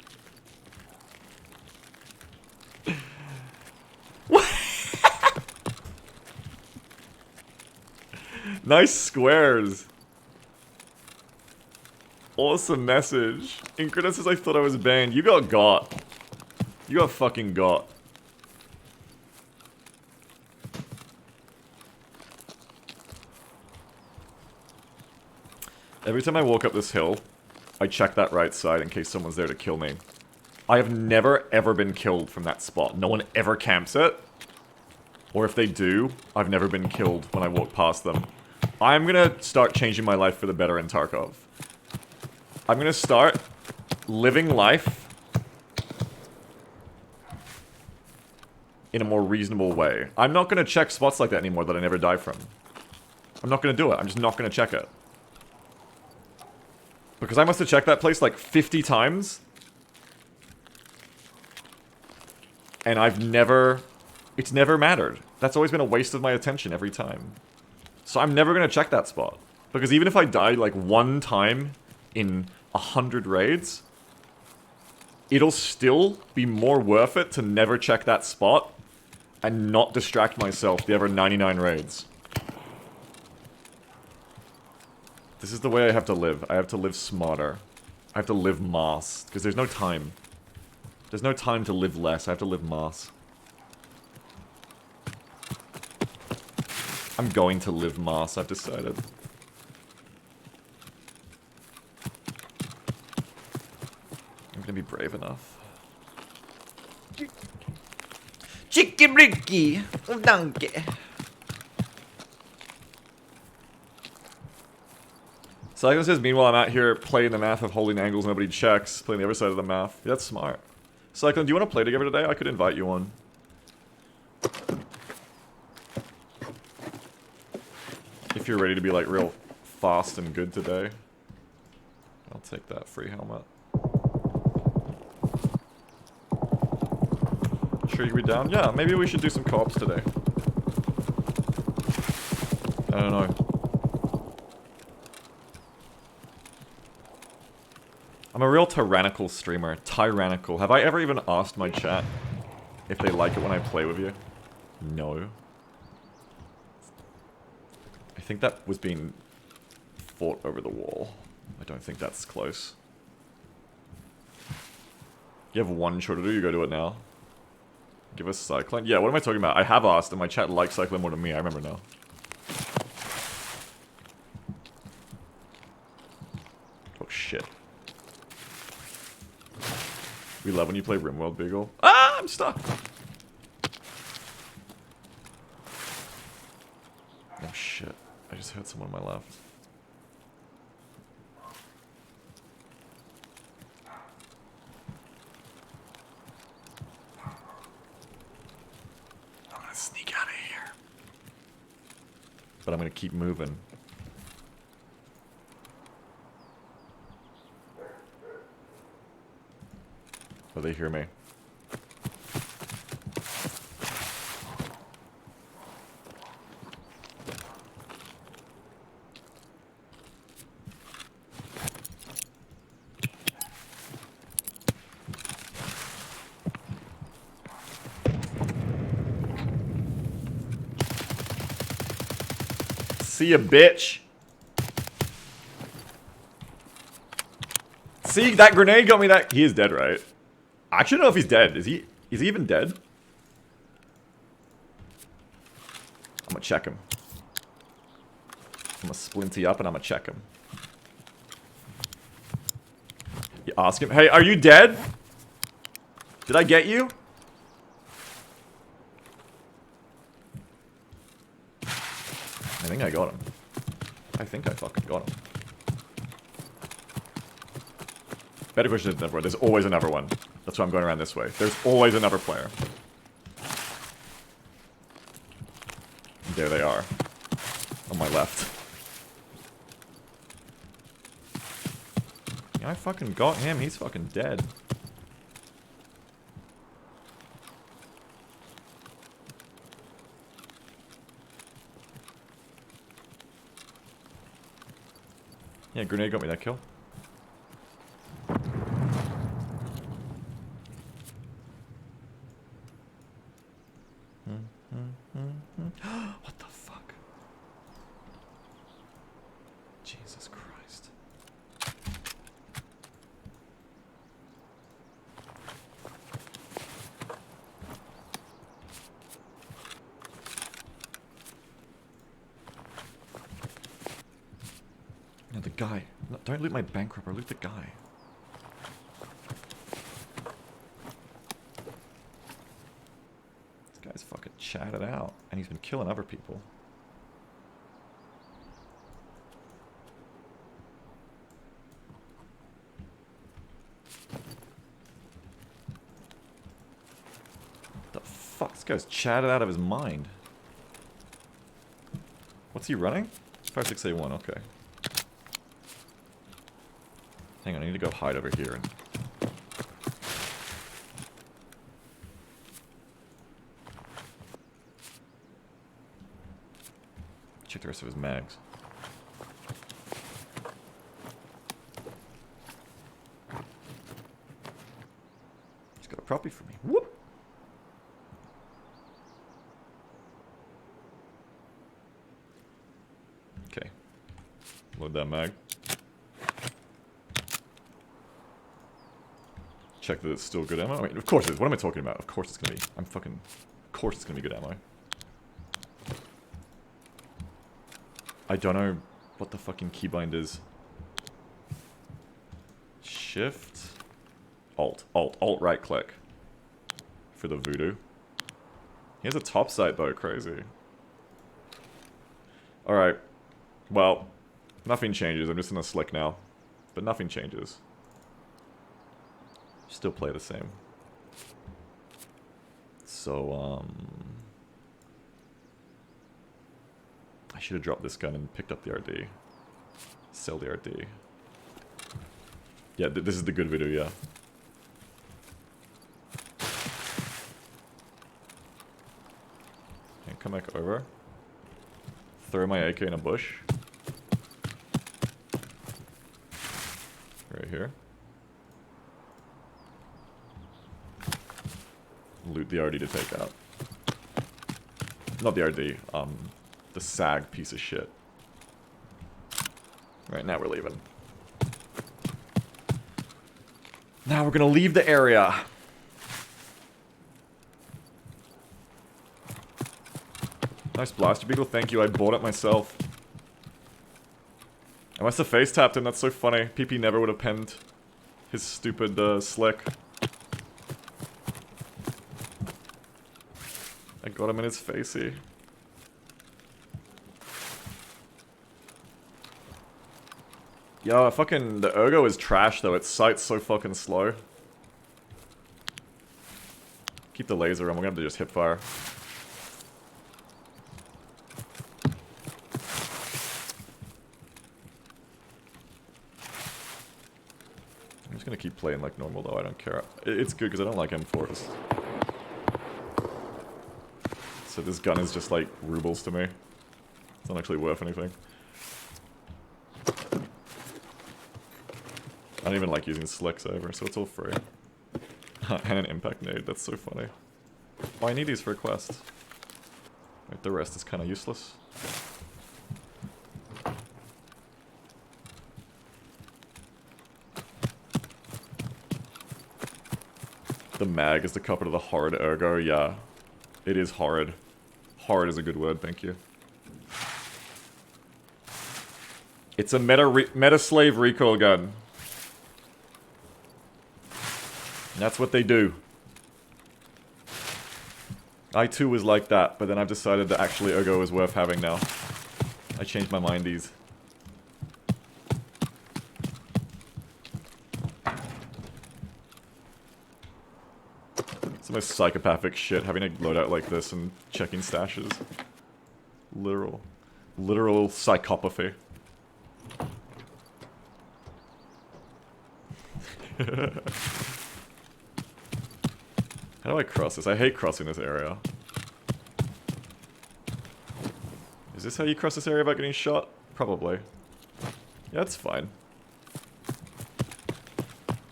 Nice squares. Awesome message. Incredus says I thought I was banned. You got. You got fucking got. Every time I walk up this hill, I check that right side in case someone's there to kill me. I have never ever been killed from that spot. No one ever camps it. Or if they do, I've never been killed when I walk past them. I'm gonna start changing my life for the better in Tarkov. I'm gonna start living life in a more reasonable way. I'm not gonna check spots like that anymore that I never die from. I'm not gonna do it. I'm just not gonna check it. Because I must have checked that place like 50 times. And I've never... It's never mattered. That's always been a waste of my attention every time. So I'm never gonna check that spot. Because even if I die like one time in 100 raids, it'll still be more worth it to never check that spot and not distract myself the other 99 raids. This is the way I have to live. I have to live smarter. I have to live mass. Because there's no time. There's no time to live less. I have to live mass. I'm going to live mass, I've decided. I'm gonna be brave enough. Chicky Bricky, donkey. Cyclone says, meanwhile I'm out here playing the math of holding angles nobody checks, playing the other side of the math. Yeah, that's smart. Cyclone, do you want to play together today? I could invite you on. If you're ready to be like real fast and good today. I'll take that free helmet. Sure you be down? Yeah, maybe we should do some co-ops today. I don't know. I'm a real tyrannical streamer. Tyrannical. Have I ever even asked my chat if they like it when I play with you? No. I think that was being fought over the wall. I don't think that's close. You have one chore to do, you go do it now. Give us Cyclone? Yeah, what am I talking about? I have asked and my chat likes Cyclone more than me, I remember now. Oh shit. We love when you play RimWorld, Beagle. Ah, I'm stuck! Oh shit. I just heard someone on my left. I'm gonna sneak out of here. But I'm gonna keep moving. Oh, they hear me. See ya, bitch. See, that grenade got me that. He is dead, right? I actually don't know if he's dead. Is he even dead? I'm gonna check him. I'm gonna splinty up and I'm gonna check him. You ask him, hey, are you dead? Did I get you? I think I got him. I think I fucking got him. Better question is never. There's always another one. That's why I'm going around this way. There's always another player. There they are. On my left. Yeah, I fucking got him. He's fucking dead. Yeah, grenade got me that kill. What the fuck? Jesus Christ. No, the guy. No, don't loot my bank robber, loot the guy. This guy's fucking chatted out, and he's been killing other people. What the fuck? This guy's chatted out of his mind. What's he running? 5681, okay. Hang on, I need to go hide over here and... check the rest of his mags. He's got a propy for me. Whoop! Okay. Load that mag. Check that it's still good ammo. I mean, of course it is. What am I talking about? Of course it's gonna be. I'm fucking... Of course it's gonna be good ammo. I don't know what the fucking keybind is. Shift. Alt right click. For the voodoo. He has a top sight though, crazy. Alright. Well, nothing changes. I'm just in a slick now. But nothing changes. Still play the same. So, I should have dropped this gun and picked up the RD. Sell the RD. Yeah, this is the good video, yeah. Okay, come back over. Throw my AK in a bush. Right here. Loot the RD to take out. Not the RD, the SAG piece of shit. Right, now we're leaving. Now we're gonna leave the area. Nice blaster beetle, thank you, I bought it myself. I must have face tapped him, that's so funny. PP never would have penned his stupid slick. I got him in his facey. Yo, fucking, the Ergo is trash though, its sight's so fucking slow. Keep the laser on, we're gonna have to just hip fire. I'm just gonna keep playing like normal though, I don't care. It's good because I don't like M4s. So this gun is just like rubles to me. It's not actually worth anything. I don't even like using slicks over, so it's all free. And an impact nade, that's so funny. Oh, I need these for a quest. Right, the rest is kind of useless. The mag is the coupler to the hard Ergo, yeah. It is hard. Hard is a good word, thank you. It's a meta slave recoil gun. And that's what they do. I too was like that, but then I've decided that actually Ergo is worth having now. I changed my mindies. It's the most psychopathic shit, having a loadout like this and checking stashes. Literal psychopathy. How do I cross this? I hate crossing this area. Is this how you cross this area without getting shot? Probably. Yeah, that's fine.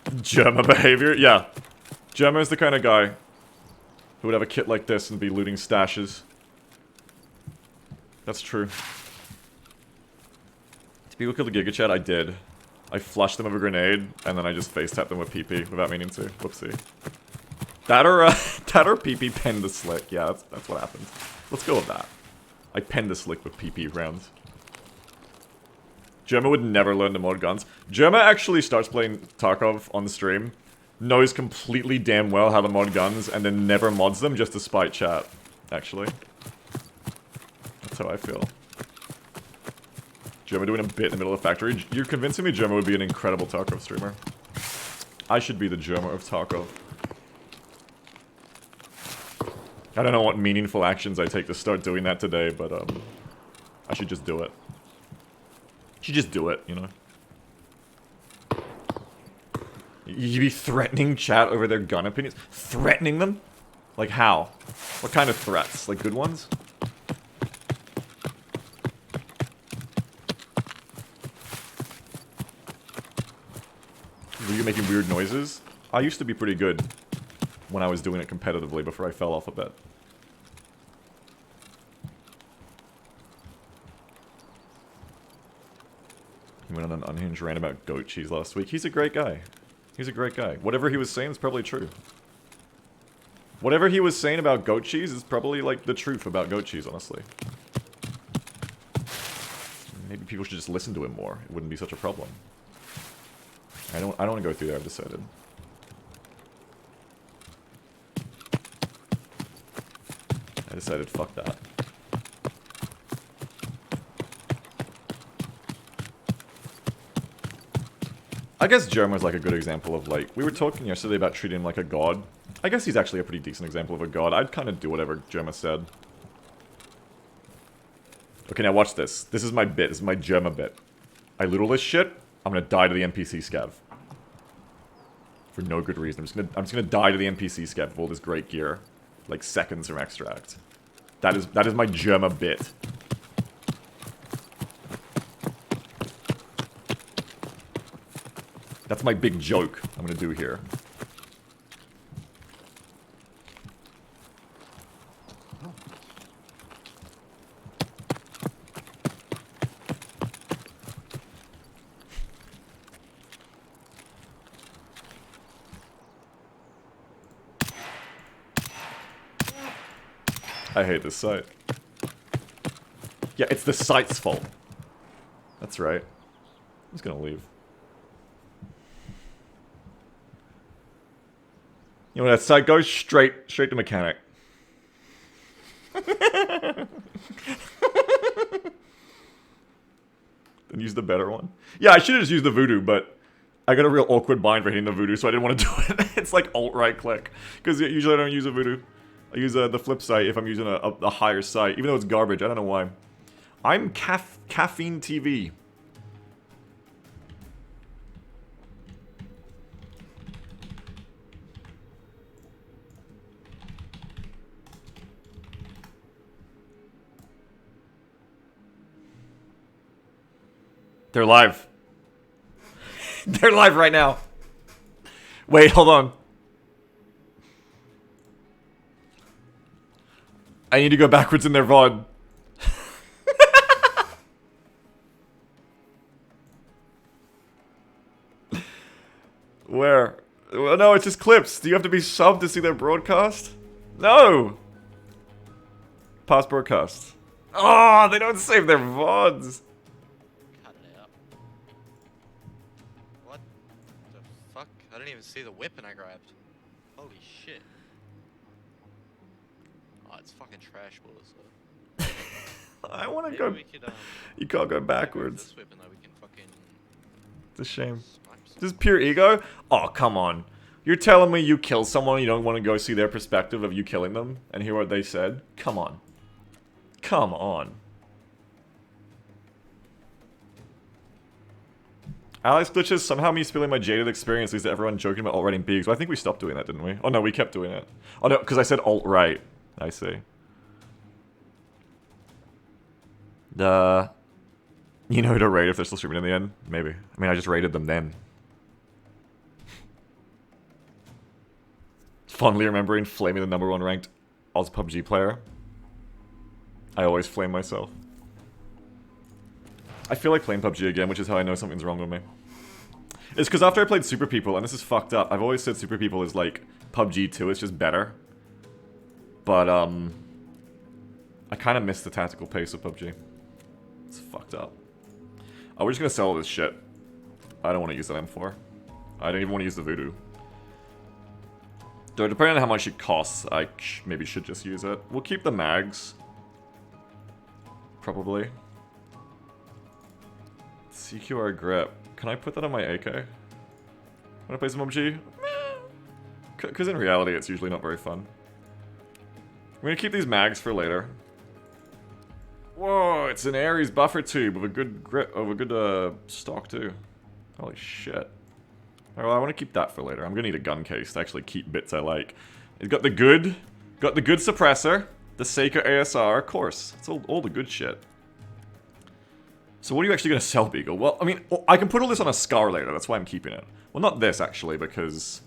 Germa behavior? Yeah. Germa is the kind of guy who would have a kit like this and be looting stashes. That's true. Did people kill the Giga Chat? I did. I flushed them with a grenade, and then I just face-tapped them with PP without meaning to. Whoopsie. That or PP penned the slick. Yeah, that's what happens. Let's go with that. I penned the slick with PP rounds. Germa would never learn to mod guns. Germa actually starts playing Tarkov on the stream, knows completely damn well how to mod guns, and then never mods them just to spite chat, actually. That's how I feel. Germa doing a bit in the middle of the factory. You're convincing me Germa would be an incredible Tarkov streamer. I should be the Germa of Tarkov. I don't know what meaningful actions I take to start doing that today, but I should just do it. Should just do it, you know? You be threatening chat over their gun opinions? Threatening them? Like how? What kind of threats? Like good ones? Were you making weird noises? I used to be pretty good when I was doing it competitively before I fell off a bit. He went on an unhinged rant about goat cheese last week. He's a great guy. He's a great guy. Whatever he was saying is probably true. Whatever he was saying about goat cheese is probably like the truth about goat cheese, honestly. Maybe people should just listen to him more. It wouldn't be such a problem. I don't want to go through there, I've decided. I decided fuck that. I guess Germa's like a good example of like, we were talking yesterday about treating him like a god. I guess he's actually a pretty decent example of a god. I'd kind of do whatever Germa said. Okay, now watch this. This is my bit. This is my Germa bit. I loot all this shit, I'm gonna die to the NPC scav. For no good reason. I'm just gonna die to the NPC scav with all this great gear. Like seconds from extract. That is my Germa bit. That's my big joke I'm gonna do here. I hate this site. Yeah, it's the site's fault. That's right. I'm just gonna leave. You know, that site goes straight to mechanic. Then use the better one. Yeah, I should have just used the voodoo, but I got a real awkward bind for hitting the voodoo, so I didn't want to do it. It's like alt-right click. Because usually I don't use a voodoo. I use the flip site if I'm using a higher site, even though it's garbage. I don't know why. I'm Caffeine TV. They're live. They're live right now. Wait, hold on. I need to go backwards in their VOD. Where? Well, no, it's just clips. Do you have to be subbed to see their broadcast? No! Past broadcast. Oh, they don't save their VODs. Cut it out. What the fuck? I didn't even see the weapon I grabbed. Holy shit. Oh, it's fucking trash bullets though. I want to Maybe go. we could, You can't go with backwards. this weapon though, we can fucking It's a shame. snipe some- This is pure ego? Oh, come on. You're telling me you kill someone, you don't want to go see their perspective of you killing them and hear what they said? Come on. Come on. Alex glitches, somehow me spilling my jaded experience leads to everyone joking about alt-writing B's. Well, I think we stopped doing that, didn't we? Oh no, we kept doing it. Oh no, because I said alt-right. I see. You know who to raid if they're still streaming in the end? Maybe. I mean, I just raided them then. Fondly remembering flaming the #1 ranked Oz PUBG player. I always flame myself. I feel like playing PUBG again, which is how I know something's wrong with me. It's because after I played Super People, and this is fucked up, I've always said Super People is like PUBG 2, it's just better. But, I kind of miss the tactical pace of PUBG. It's fucked up. Oh, we're just gonna sell this shit. I don't want to use that M4. I don't even want to use the Voodoo. Though, depending on how much it costs, I maybe should just use it. We'll keep the mags. Probably. CQR grip. Can I put that on my AK? Wanna play some PUBG? Because in reality, it's usually not very fun. We're gonna keep these mags for later. Whoa, it's an Ares buffer tube with a good grip, of a good stock too. Holy shit. Alright, well, I want to keep that for later. I'm gonna need a gun case to actually keep bits I like. It's got the good suppressor, the Seika ASR, of course. It's all the good shit. So what are you actually gonna sell, Beagle? Well, I mean, I can put all this on a Scar later, that's why I'm keeping it. Well, not this, actually, because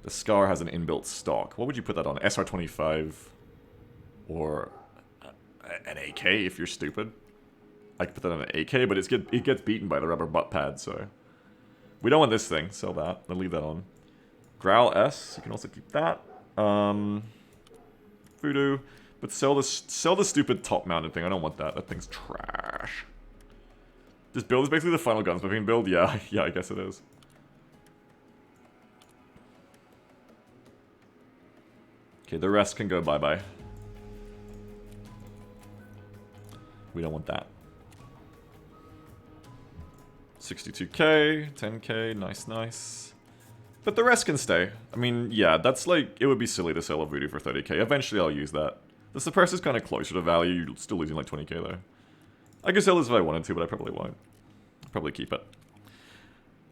the Scar has an inbuilt stock. What would you put that on? SR25? Or an AK, if you're stupid. I could put that on an AK, but it gets beaten by the rubber butt pad, so... We don't want this thing, sell that. I'll leave that on. Growl S, you can also keep that. Voodoo. But sell the stupid top-mounted thing. I don't want that. That thing's trash. This build is basically the final gunsmithing build? Yeah, yeah, I guess it is. Okay, the rest can go bye-bye. We don't want that. 62k, 10k, nice, nice. But the rest can stay. I mean, yeah, that's like, it would be silly to sell a Voodoo for 30k. Eventually I'll use that. The suppressor's kind of closer to value, you're still losing like 20k though. I could sell this if I wanted to, but I probably won't. Probably keep it.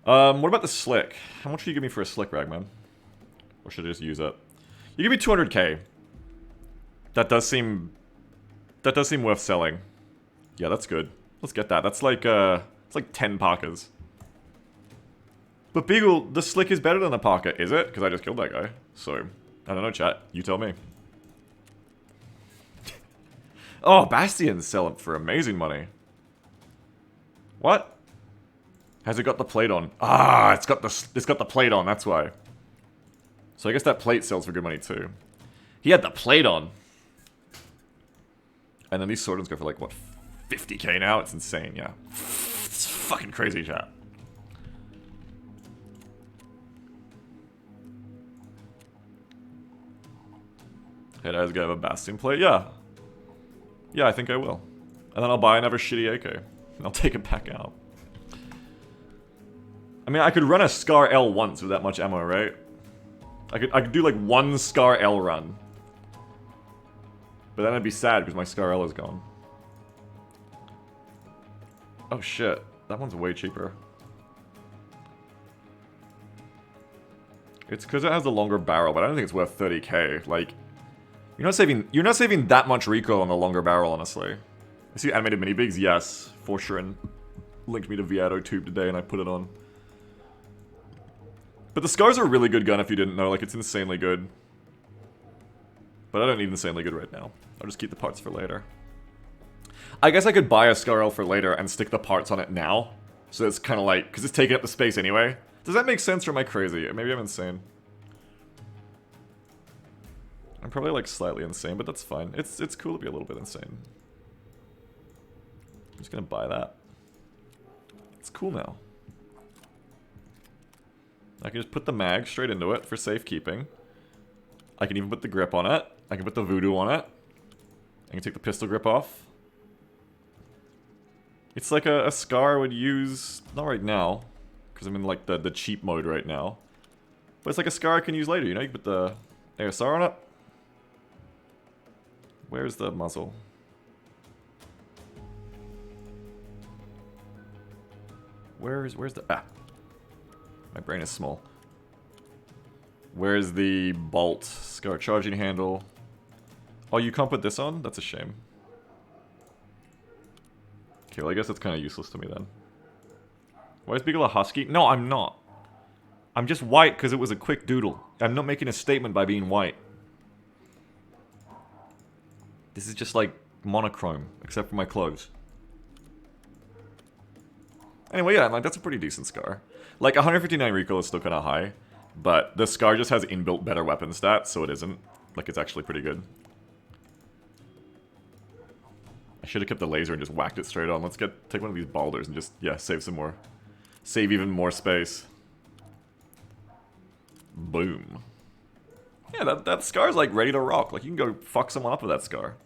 What about the slick? How much do you give me for a slick, Ragman? Or should I just use it? You give me 200k. That does seem worth selling. Yeah, that's good. Let's get that. That's like, it's like 10 parkas. But Beagle, the slick is better than a parka, is it? Because I just killed that guy. So, I don't know, chat. You tell me. Oh, Bastions sell it for amazing money. What? Has it got the plate on? Ah, it's got the plate on, that's why. So I guess that plate sells for good money too. He had the plate on. And then these sword ones go for like, what, 50k now? It's insane, yeah. It's fucking crazy, chat. Hey, guys, gonna have a Bastion plate? Yeah. Yeah, I think I will. And then I'll buy another shitty AK. And I'll take it back out. I mean, I could run a Scar L once with that much ammo, right? I could do like one Scar L run. But then I'd be sad because my Scar L is gone. Oh shit, that one's way cheaper. It's because it has a longer barrel, but I don't think it's worth 30k. Like, you're not saving that much recoil on the longer barrel, honestly. I see animated mini bigs, yes, for sure. And linked me to Viato Tube today, and I put it on. But the Scar's a really good gun if you didn't know, like, it's insanely good. But I don't need insanely good right now. I'll just keep the parts for later. I guess I could buy a Scar L for later and stick the parts on it now. So it's kind of like, because it's taking up the space anyway. Does that make sense or am I crazy? Maybe I'm insane. I'm probably like slightly insane, but that's fine. It's cool to be a little bit insane. I'm just gonna buy that. It's cool now. I can just put the mag straight into it for safekeeping. I can even put the grip on it. I can put the voodoo on it. I can take the pistol grip off. It's like a Scar would use, not right now, because I'm in like the cheap mode right now. But it's like a Scar I can use later, you know? You can put the ASR on it. Where's the muzzle? Where's the... Ah. My brain is small. Where's the bolt? Scar charging handle. Oh, you can't put this on? That's a shame. Okay, well I guess that's kind of useless to me then. Why is Beagle a husky? No, I'm not. I'm just white because it was a quick doodle. I'm not making a statement by being white. This is just like monochrome, except for my clothes. Anyway, yeah, like, that's a pretty decent Scar. Like, 159 recoil is still kind of high, but the Scar just has inbuilt better weapon stats, so it isn't. Like, it's actually pretty good. I should have kept the laser and just whacked it straight on. Let's take one of these balders and just, yeah, save some more. Save even more space. Boom. Yeah, that Scar's like ready to rock. Like, you can go fuck someone up with that Scar.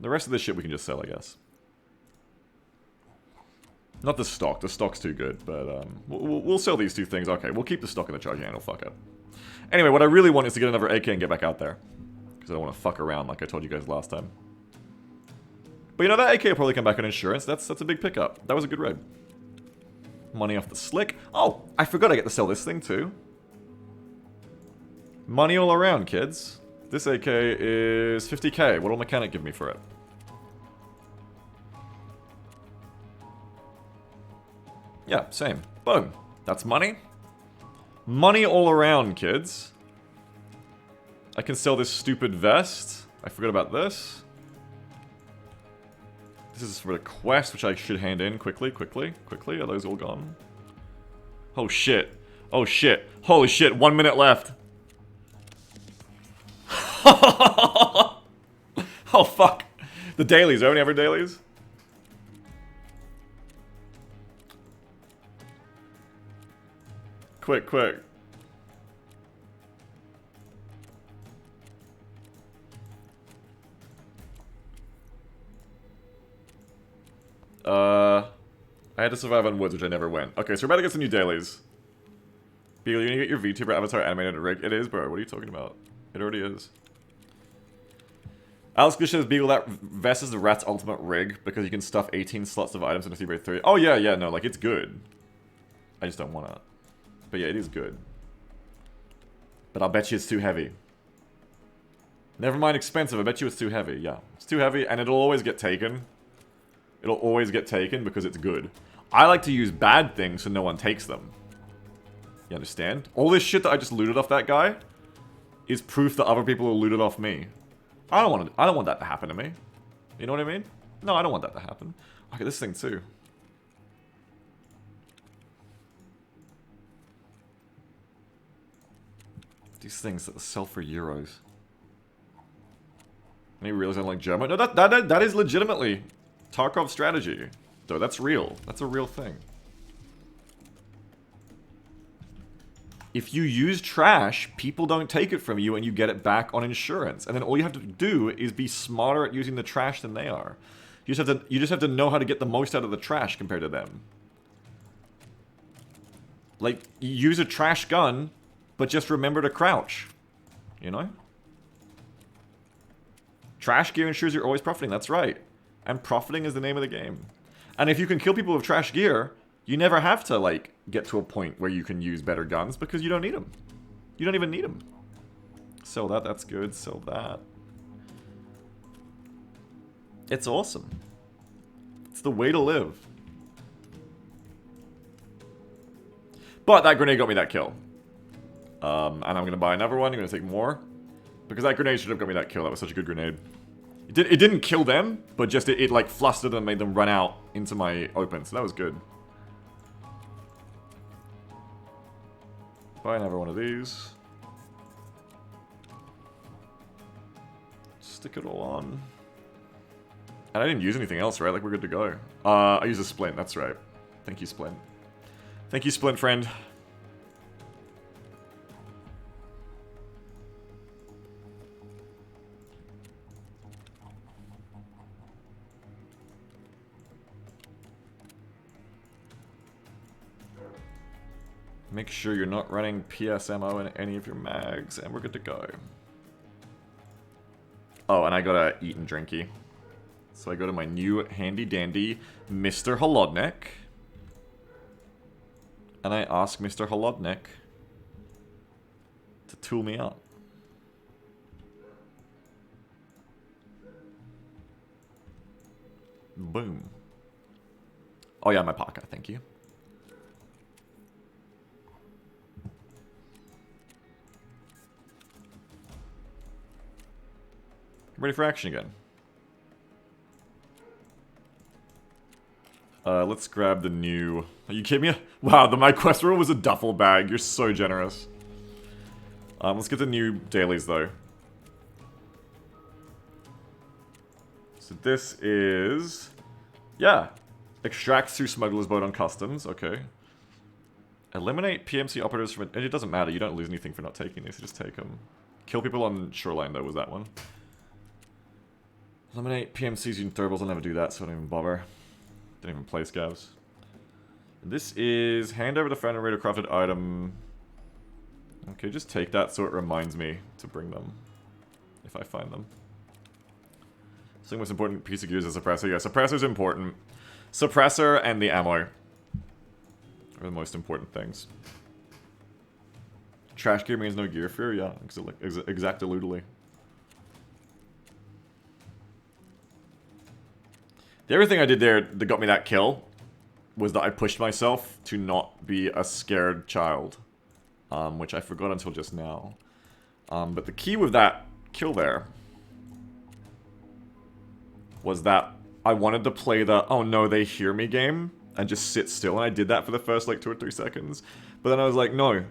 The rest of this shit we can just sell, I guess. Not the stock. The stock's too good, but we'll sell these two things. Okay, we'll keep the stock in the charging handle. Fuck it. Anyway, what I really want is to get another AK and get back out there. Because I don't want to fuck around like I told you guys last time. But you know, that AK will probably come back on insurance. That's a big pickup. That was a good raid. Money off the slick. Oh, I forgot I get to sell this thing too. Money all around, kids. This AK is 50k. What'll Mechanic give me for it? Yeah, same. Boom. That's money. Money all around, kids. I can sell this stupid vest. I forgot about this. This is for the quest, which I should hand in quickly. Are those all gone? Oh shit. Oh shit. Holy shit, 1 minute left. Oh fuck. The dailies, are any ever dailies? Quick. I had to survive on woods, which I never went. Okay, so we're about to get some new dailies. Beagle, you gonna get your VTuber avatar animated rig? It is, bro. What are you talking about? It already is. Alex Good says, Beagle, that vest is the rat's ultimate rig because you can stuff 18 slots of items into 3x3. Oh, yeah, no, like, it's good. I just don't want it. But yeah, it is good. But I'll bet you it's too heavy. Never mind expensive, I bet you it's too heavy. Yeah, it's too heavy, and it'll always get taken. It'll always get taken because it's good. I like to use bad things so no one takes them. You understand? All this shit that I just looted off that guy is proof that other people will loot it off me. I don't want that to happen to me. You know what I mean? No, I don't want that to happen. Okay, this thing too. These things that sell for euros. And you realize I don't like German? No, that is legitimately Tarkov strategy. Though, that's real. That's a real thing. If you use trash, people don't take it from you and you get it back on insurance. And then all you have to do is be smarter at using the trash than they are. You just have to know how to get the most out of the trash compared to them. Like, you use a trash gun, but just remember to crouch. You know? Trash gear ensures you're always profiting, that's right. And profiting is the name of the game. And if you can kill people with trash gear, you never have to, like, get to a point where you can use better guns because you don't need them. You don't even need them. Sell that, that's good. Sell that. It's awesome. It's the way to live. But that grenade got me that kill. And I'm going to buy another one. I'm going to take more. Because that grenade should have got me that kill. That was such a good grenade. It didn't kill them, but just it like flustered and made them run out into my open. So that was good. Buy another one of these. Stick it all on. And I didn't use anything else, right? Like, we're good to go. I used a splint, that's right. Thank you, splint. Thank you, splint friend. Make sure you're not running PSMO in any of your mags, and we're good to go. Oh, and I gotta eat and drinky. So I go to my new handy-dandy Mr. Holodnik. And I ask Mr. Holodnik to tool me up. Boom. Oh yeah, my parka, thank you. Ready for action again. Let's grab the new... Are you kidding me? Wow, my quest rule was a duffel bag. You're so generous. Let's get the new dailies, though. So this is... Yeah. Extracts through smuggler's boat on customs. Okay. Eliminate PMC operators from... It doesn't matter. You don't lose anything for not taking these. So just take them. Kill people on shoreline, though, was that one. Eliminate PMCs using thermals. I'll never do that, so I don't even bother. Don't even play scavs. This is hand over the friend and radar crafted item. Okay, just take that so it reminds me to bring them. If I find them. So the most important piece of gear is a suppressor. Yeah, suppressor's important. Suppressor and the ammo are the most important things. Trash gear means no gear fear? Yeah, exactly. The other thing I did there that got me that kill was that I pushed myself to not be a scared child. Which I forgot until just now. But the key with that kill there was that I wanted to play the, oh no, they hear me game and just sit still. And I did that for the first like 2 or 3 seconds. But then I was like, no,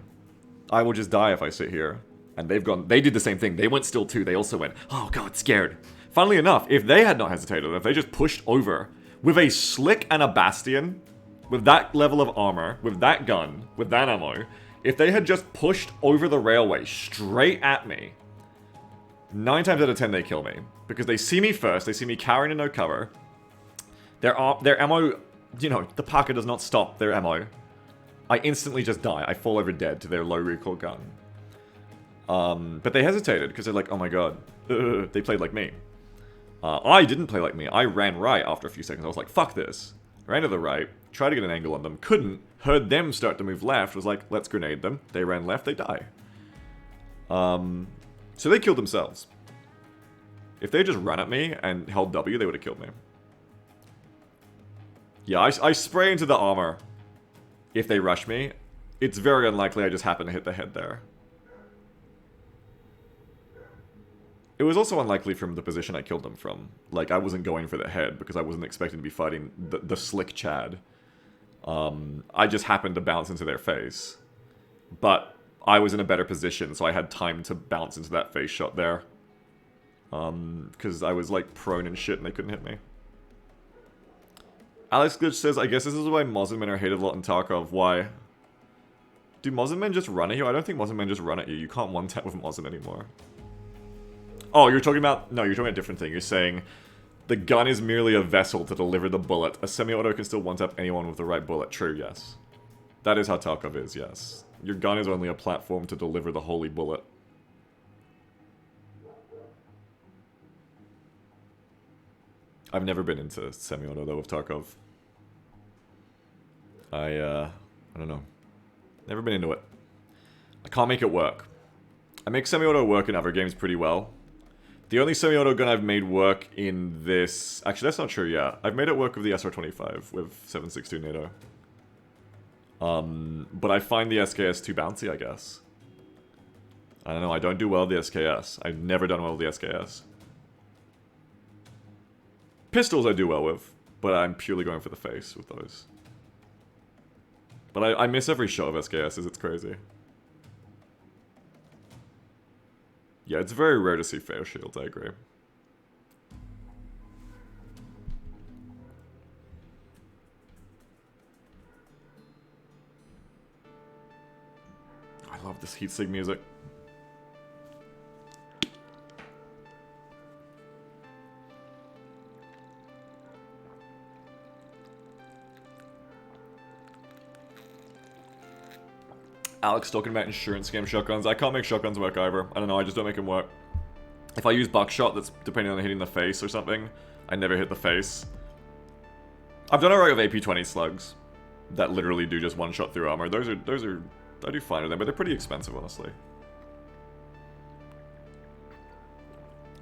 I will just die if I sit here. And they did the same thing. They went still too. They also went, oh god, scared. Funnily enough, if they had not hesitated, if they just pushed over with a slick and a bastion, with that level of armor, with that gun, with that ammo, if they had just pushed over the railway straight at me, 9 times out of 10 they kill me. Because they see me first, they see me carrying in no cover. Their ammo, you know, the Parker does not stop their ammo. I instantly just die. I fall over dead to their low recoil gun. But they hesitated because they're like, oh my god. They played like me. I didn't play like me. I ran right after a few seconds. I was like, fuck this. Ran to the right, tried to get an angle on them, couldn't. Heard them start to move left, was like, let's grenade them. They ran left, they die. So they killed themselves. If they just run at me and held W, they would have killed me. Yeah, I spray into the armor. If they rush me, it's very unlikely I just happen to hit the head there. It was also unlikely from the position I killed them from. Like, I wasn't going for the head because I wasn't expecting to be fighting the slick Chad. I just happened to bounce into their face. But I was in a better position, so I had time to bounce into that face shot there. Because I was, like, prone and shit and they couldn't hit me. Alex Glitch says, I guess this is why Moslem men are hated a lot in Tarkov. Why? Do Moslem men just run at you? I don't think Moslem men just run at you. You can't one-tap with Moslem anymore. Oh, you're talking about... No, you're talking about a different thing. You're saying the gun is merely a vessel to deliver the bullet. A semi-auto can still one-tap anyone with the right bullet. True, yes. That is how Tarkov is, yes. Your gun is only a platform to deliver the holy bullet. I've never been into semi-auto, though, with Tarkov. I don't know. Never been into it. I can't make it work. I make semi-auto work in other games pretty well. The only semi-auto gun I've made work in this... Actually, that's not true, yeah. I've made it work with the SR-25 with 7.62 NATO. But I find the SKS too bouncy, I guess. I don't know, I don't do well with the SKS. I've never done well with the SKS. Pistols I do well with, but I'm purely going for the face with those. But I miss every shot of SKSs, it's crazy. Yeah, it's very rare to see fair shields, I agree. I love this heatsink music. Alex talking about insurance scam shotguns. I can't make shotguns work either. I don't know, I just don't make them work. If I use buckshot, that's depending on hitting the face or something. I never hit the face. I've done alright with AP-20 slugs that literally do just one shot through armor. Those are I do fine with them, but they're pretty expensive, honestly.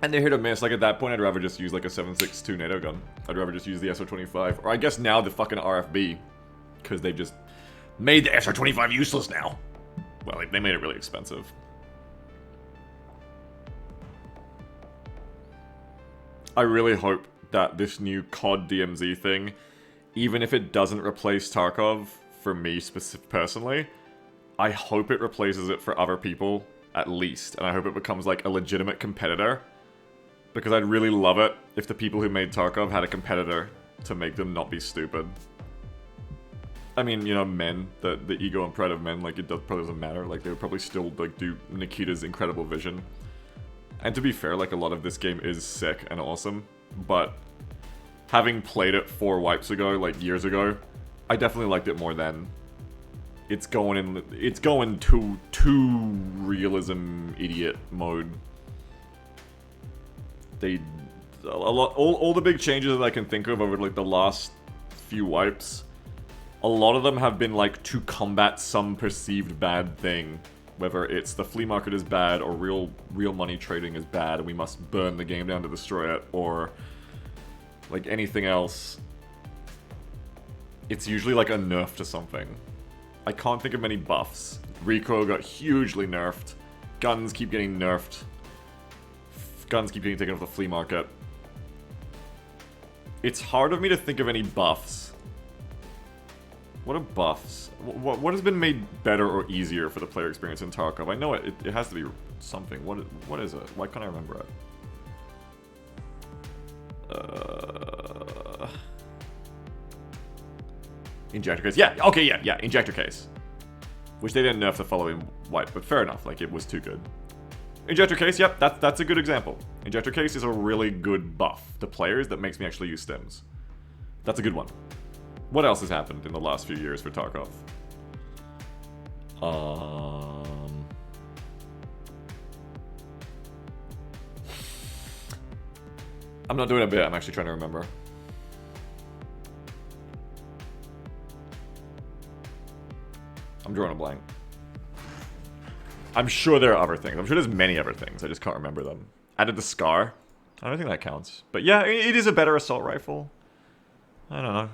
And they're hit or miss. Like, at that point, I'd rather just use, like, a 7.62 NATO gun. I'd rather just use the SR-25. Or I guess now the fucking RFB. Because they've just made the SR-25 useless now. Well, they made it really expensive. I really hope that this new COD DMZ thing, even if it doesn't replace Tarkov, for me personally, I hope it replaces it for other people, at least. And I hope it becomes, like, a legitimate competitor. Because I'd really love it if the people who made Tarkov had a competitor to make them not be stupid. I mean, you know, men, the ego and pride of men, like, probably doesn't matter. Like, they would probably still, like, do Nikita's incredible vision. And to be fair, like, a lot of this game is sick and awesome. But having played it 4 wipes ago, like, years ago, I definitely liked it more then. It's going to realism idiot mode. All the big changes that I can think of over, like, the last few wipes, a lot of them have been, like, to combat some perceived bad thing. Whether it's the flea market is bad, or real money trading is bad, and we must burn the game down to destroy it, or, like, anything else. It's usually, like, a nerf to something. I can't think of many buffs. Recoil got hugely nerfed. Guns keep getting nerfed. Guns keep getting taken off the flea market. It's hard of me to think of any buffs. What are buffs? What has been made better or easier for the player experience in Tarkov? I know it has to be something. What is it? Why can't I remember it? Injector case. Yeah, okay, yeah. Injector case. Which they didn't nerf the following wipe, but fair enough. Like, it was too good. Injector case, yep, that's a good example. Injector case is a really good buff to players that makes me actually use stims. That's a good one. What else has happened in the last few years for Tarkov? I'm not doing a bit, I'm actually trying to remember. I'm drawing a blank. I'm sure there are other things. I'm sure there's many other things. I just can't remember them. Added the scar. I don't think that counts. But yeah, it is a better assault rifle. I don't know.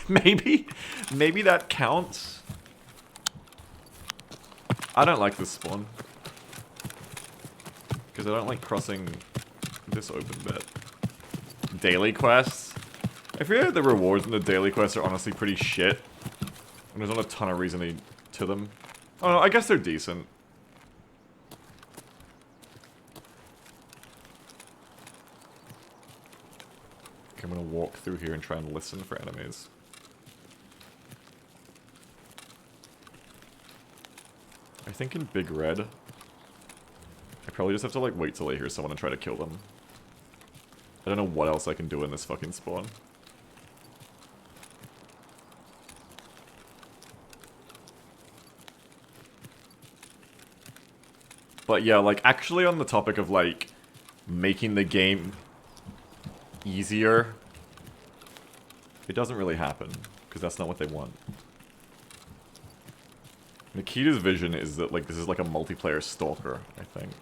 Maybe. Maybe that counts. I don't like this spawn. Because I don't like crossing this open bit. Daily quests. I feel like the rewards in the daily quests are honestly pretty shit. And there's not a ton of reasoning to them. Oh no, I guess they're decent. Okay, I'm gonna walk through here and try and listen for enemies. I think in Big Red, I probably just have to like wait till I hear someone and try to kill them. I don't know what else I can do in this fucking spawn. But yeah, like, actually on the topic of, like, making the game easier, it doesn't really happen, because that's not what they want. Nikita's vision is that, like, this is like a multiplayer stalker, I think.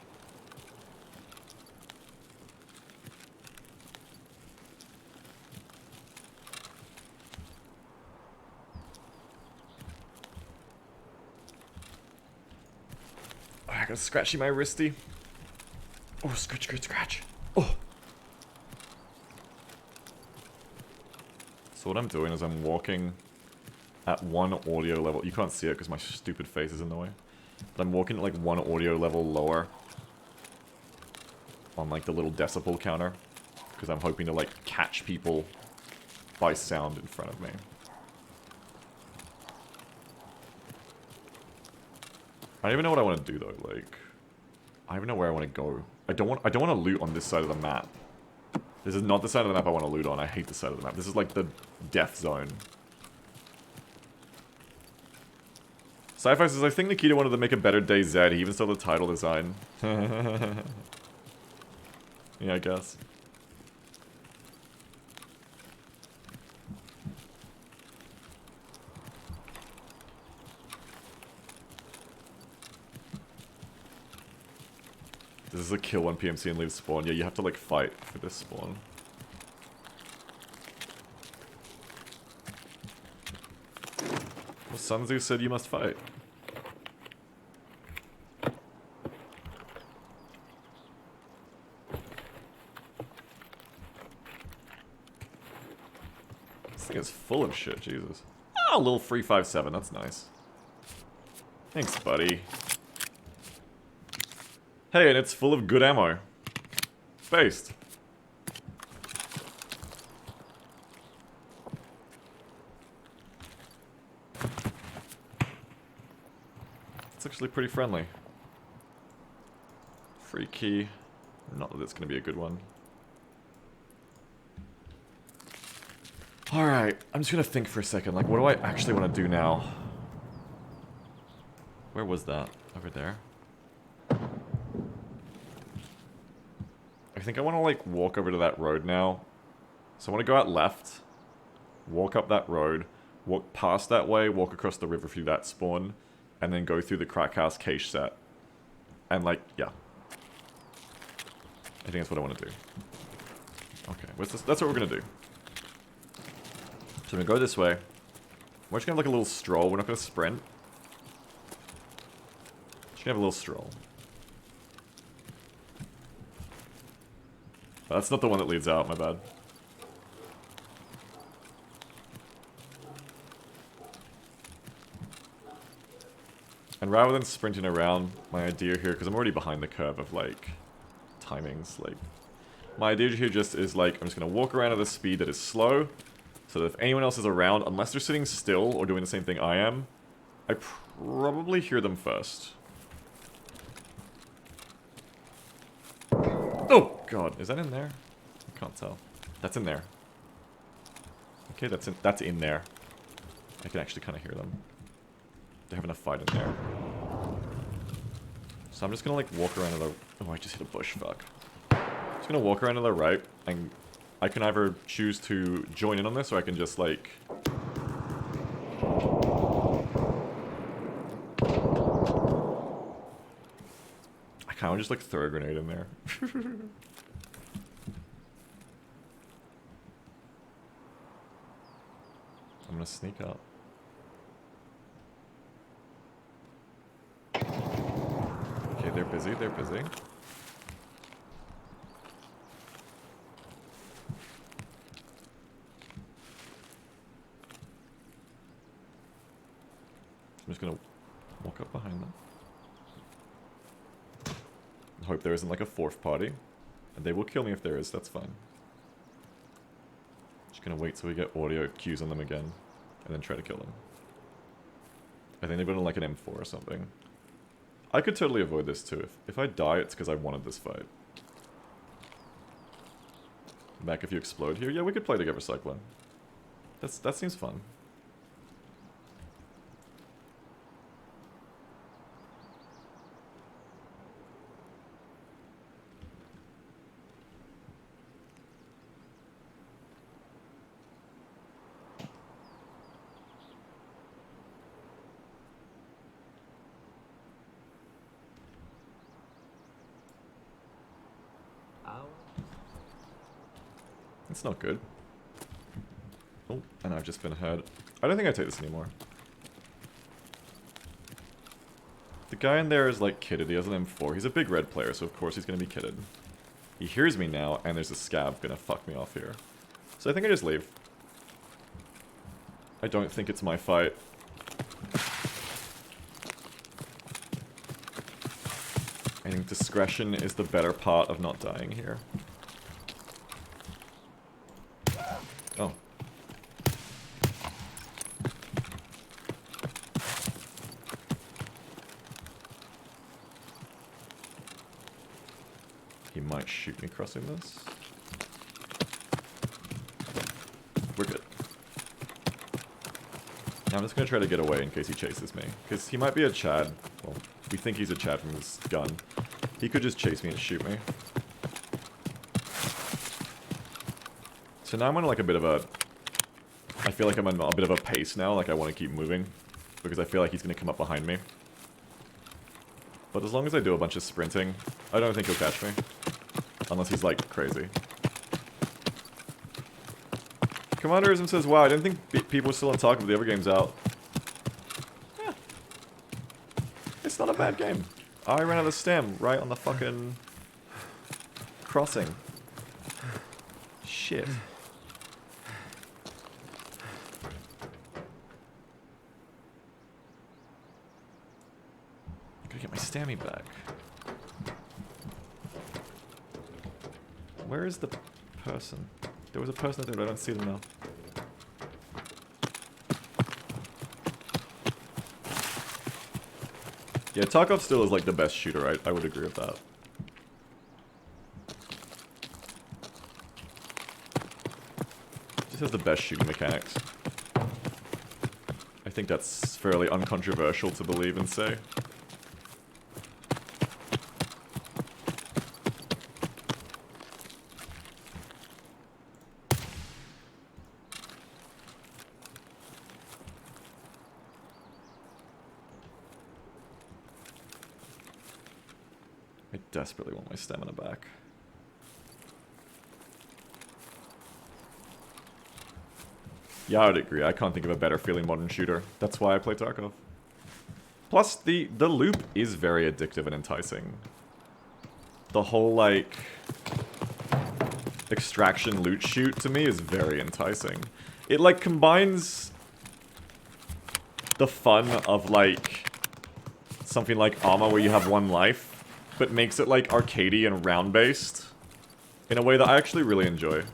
I got scratchy my wristy. Oh, scratch, scratch, scratch. Oh. So what I'm doing is I'm walking at one audio level. You can't see it because my stupid face is in the way. But I'm walking at like one audio level lower on like the little decibel counter. Because I'm hoping to like catch people by sound in front of me. I don't even know what I want to do though, like I don't even know where I want to go. I don't want to loot on this side of the map. This is not the side of the map I want to loot on. I hate this side of the map. This is like the death zone. Sci-Fi says, I think Nikita wanted to make a better DayZ. He even saw the title design. Yeah, I guess. This is a kill one PMC and leave spawn. Yeah, you have to like fight for this spawn. Well, Sun Tzu said you must fight. This thing is full of shit, Jesus. Oh, a little 357, that's nice. Thanks, buddy. Hey, and it's full of good ammo. Based. It's actually pretty friendly. Free key. Not that it's going to be a good one. Alright, I'm just going to think for a second. Like, what do I actually want to do now? Where was that? Over there? I think I want to, like, walk over to that road now. So I want to go out left, walk up that road, walk past that way, walk across the river through that spawn, and then go through the crack house cache set. And, like, yeah. I think that's what I want to do. Okay, that's what we're going to do. So I'm going to go this way. We're just going to have, like, a little stroll. We're not going to sprint. Just going to have a little stroll. That's not the one that leads out, my bad. And rather than sprinting around, my idea here, because I'm already behind the curve of, like, timings, like, my idea here just is, like, I'm just going to walk around at a speed that is slow, so that if anyone else is around, unless they're sitting still or doing the same thing I am, I probably hear them first. Oh, God. Is that in there? I can't tell. That's in there. Okay, that's in there. I can actually kind of hear them. They're having a fight in there. So I'm just going to, like, walk around to the... Oh, I just hit a bush, fuck. Just going to walk around to the right and I can either choose to join in on this, or I can just, like... I kind of just, like, throw a grenade in there. I'm gonna sneak up. Okay, they're busy, they're busy. I'm just gonna walk up behind them. Hope there isn't like a fourth party. And they will kill me if there is, that's fine. Just gonna wait till we get audio cues on them again. And then try to kill them. I think they've got like an M4 or something. I could totally avoid this too. If I die, it's because I wanted this fight. Back if you explode here. Yeah, we could play together, Cyclone. That seems fun. It's not good. Oh, and I've just been heard. I don't think I take this anymore. The guy in there is like kitted. He has an M4. He's a big red player, so of course he's going to be kitted. He hears me now, and there's a scab going to fuck me off here. So I think I just leave. I don't think it's my fight. I think discretion is the better part of not dying here. Oh. He might shoot me crossing this. We're good. Now I'm just gonna try to get away in case he chases me. Because he might be a Chad. Well, we think he's a Chad from his gun. He could just chase me and shoot me. So now I'm on like a bit of a... I feel like I'm on a bit of a pace now, like I want to keep moving. Because I feel like he's going to come up behind me. But as long as I do a bunch of sprinting, I don't think he'll catch me. Unless he's like crazy. Commanderism says, wow, I didn't think people were still on Tarkov, the other game's out. Yeah. It's not a bad game. I ran out of stem right on the fucking... crossing. Shit. Gotta get my stammy back. Where is the person? There was a person there, but I don't see them now. Yeah, Tarkov still is like the best shooter, I would agree with that. Just has the best shooting mechanics. I think that's fairly uncontroversial to believe and say. I desperately want my stamina back. Yeah, I would agree. I can't think of a better feeling modern shooter. That's why I play Tarkov. Plus, the loop is very addictive and enticing. The whole, like, extraction loot shoot, to me, is very enticing. It, like, combines the fun of, like, something like Arma where you have one life, but makes it, like, arcadey and round-based in a way that I actually really enjoy.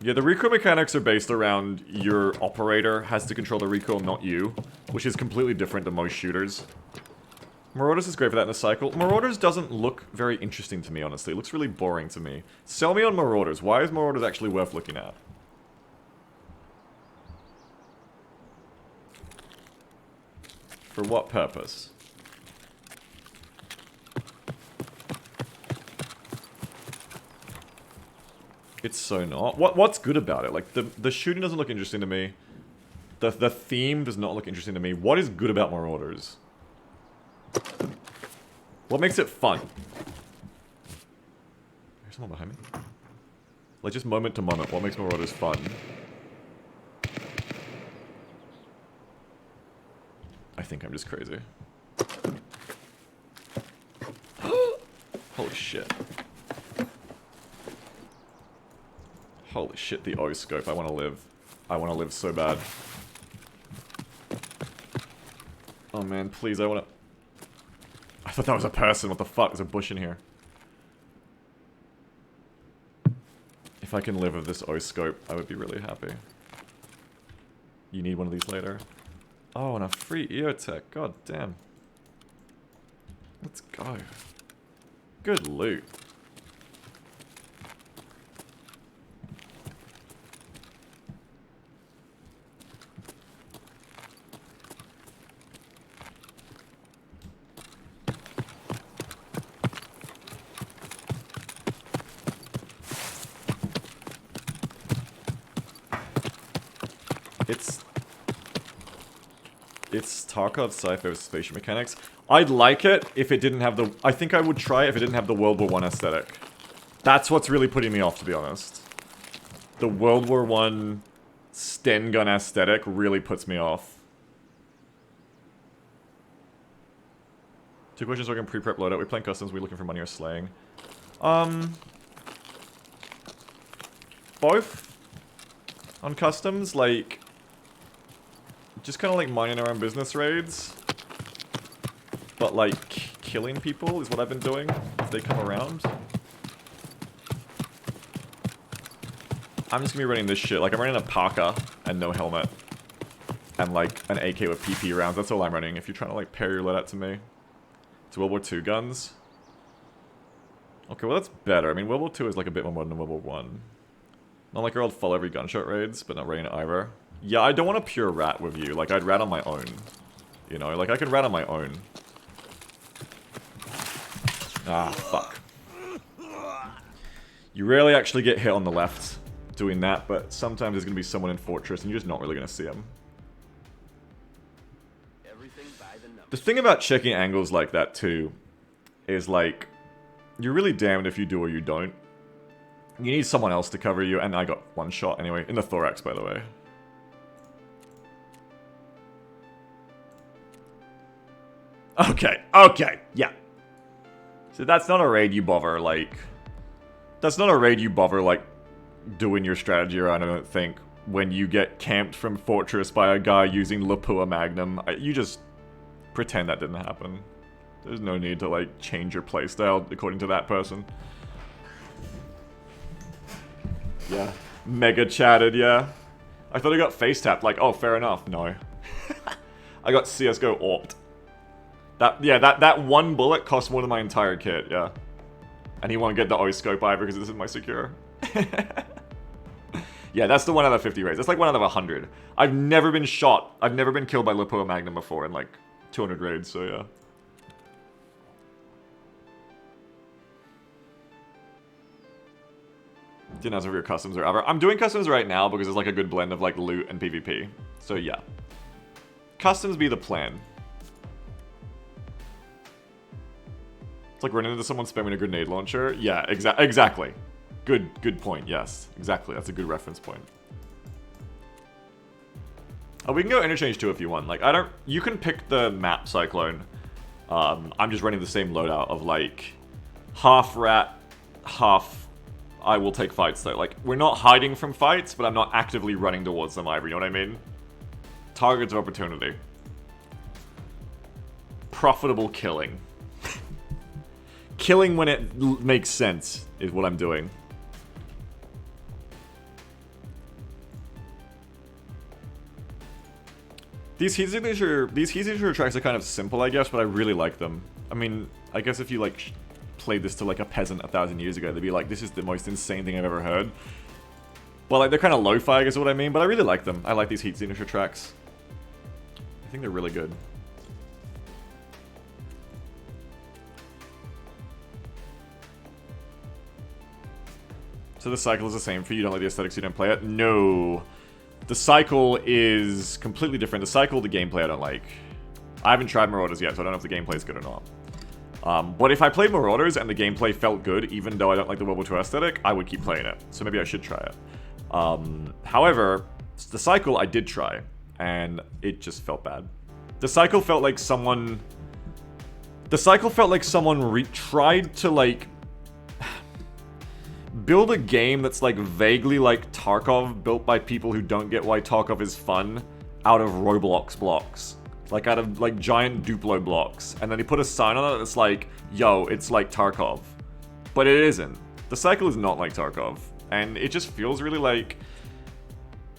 Yeah, the recoil mechanics are based around your operator has to control the recoil, not you, which is completely different than most shooters. Marauders is great for that in a cycle. Marauders doesn't look very interesting to me, honestly. It looks really boring to me. Sell me on Marauders. Why is Marauders actually worth looking at? For what purpose? It's so not. What's good about it? Like, the shooting doesn't look interesting to me. The theme does not look interesting to me. What is good about Marauders? What makes it fun? There's someone behind me. Like, just moment to moment, what makes Marauders fun? I think I'm just crazy. Holy shit. Holy shit, the O-scope. I want to live. I want to live so bad. Oh man, please, I want to... I thought that was a person. What the fuck? There's a bush in here. If I can live with this O-scope, I would be really happy. You need one of these later. Oh, and a free EOTech. God damn. Let's go. Good loot. It's Tarkov sci-fi spatial mechanics. I'd like it if it didn't have the... I think I would try it if it didn't have the World War I aesthetic. That's what's really putting me off, to be honest. The World War I Sten gun aesthetic really puts me off. 2 questions so I can pre-prep loadout. We're playing customs, we're looking for money or slaying. Both. On customs, like... Just kind of like minding our own business raids. But like, killing people is what I've been doing if they come around. I'm just gonna be running this shit. Like, I'm running a parka and no helmet. And like, an AK with PP rounds. That's all I'm running if you're trying to like pair your loadout to me. It's World War II guns. Okay, well that's better. I mean, World War II is like a bit more modern than World War I. Not like our old follow every gunshot raids, but not running it either. Yeah, I don't want a pure rat with you. Like, I'd rat on my own. You know, like, I could rat on my own. Ah, fuck. You rarely actually get hit on the left doing that, but sometimes there's going to be someone in Fortress and you're just not really going to see them. The thing about checking angles like that, too, is, like, you're really damned if you do or you don't. You need someone else to cover you, and I got one shot anyway. In the thorax, by the way. Okay, okay, yeah. So that's not a raid you bother, like... That's not a raid you bother, like, doing your strategy around, I don't think, when you get camped from Fortress by a guy using Lapua Magnum. You just pretend that didn't happen. There's no need to, like, change your playstyle according to that person. Yeah. Mega chatted, yeah. I thought I got face tapped, like, oh, fair enough. No. I got CSGO AWP'd. That one bullet cost more than my entire kit, yeah. And he won't get the O-scope either because this is my secure. Yeah, that's the 1 out of 50 raids. That's like 1 out of 100. I've never been shot. I've never been killed by Lapua Magnum before in like 200 raids, so yeah. Didn't ask if your customs or ever. I'm doing customs right now because it's like a good blend of like loot and PvP. So yeah. Customs be the plan. It's like running into someone spamming a grenade launcher. Yeah, exactly. Good point, yes. Exactly, that's a good reference point. Oh, we can go interchange too if you want. Like, you can pick the map Cyclone. I'm just running the same loadout of like, half rat, half I will take fights though. Like, we're not hiding from fights, but I'm not actively running towards them either, you know what I mean? Targets of opportunity. Profitable killing. Killing when it makes sense is what I'm doing. These heat signature tracks are kind of simple, I guess, but I really like them. I mean, I guess if you like played this to like a peasant 1,000 years ago, they'd be like, this is the most insane thing I've ever heard. Well, like, they're kind of lo-fi, I guess is what I mean, but I really like them. I like these heat signature tracks. I think they're really good. So the cycle is the same for you. You don't like the aesthetics, you don't play it? No. The cycle is completely different. The cycle, the gameplay I don't like. I haven't tried Marauders yet, so I don't know if the gameplay is good or not. But if I played Marauders and the gameplay felt good, even though I don't like the World War II aesthetic, I would keep playing it. So maybe I should try it. However, the cycle I did try, and it just felt bad. The cycle felt like someone... The cycle felt like someone tried to, like... build a game that's, like, vaguely like Tarkov, built by people who don't get why Tarkov is fun, out of Roblox blocks. Like, out of, like, giant Duplo blocks. And then he put a sign on it that's like, yo, it's like Tarkov. But it isn't. The cycle is not like Tarkov. And it just feels really like...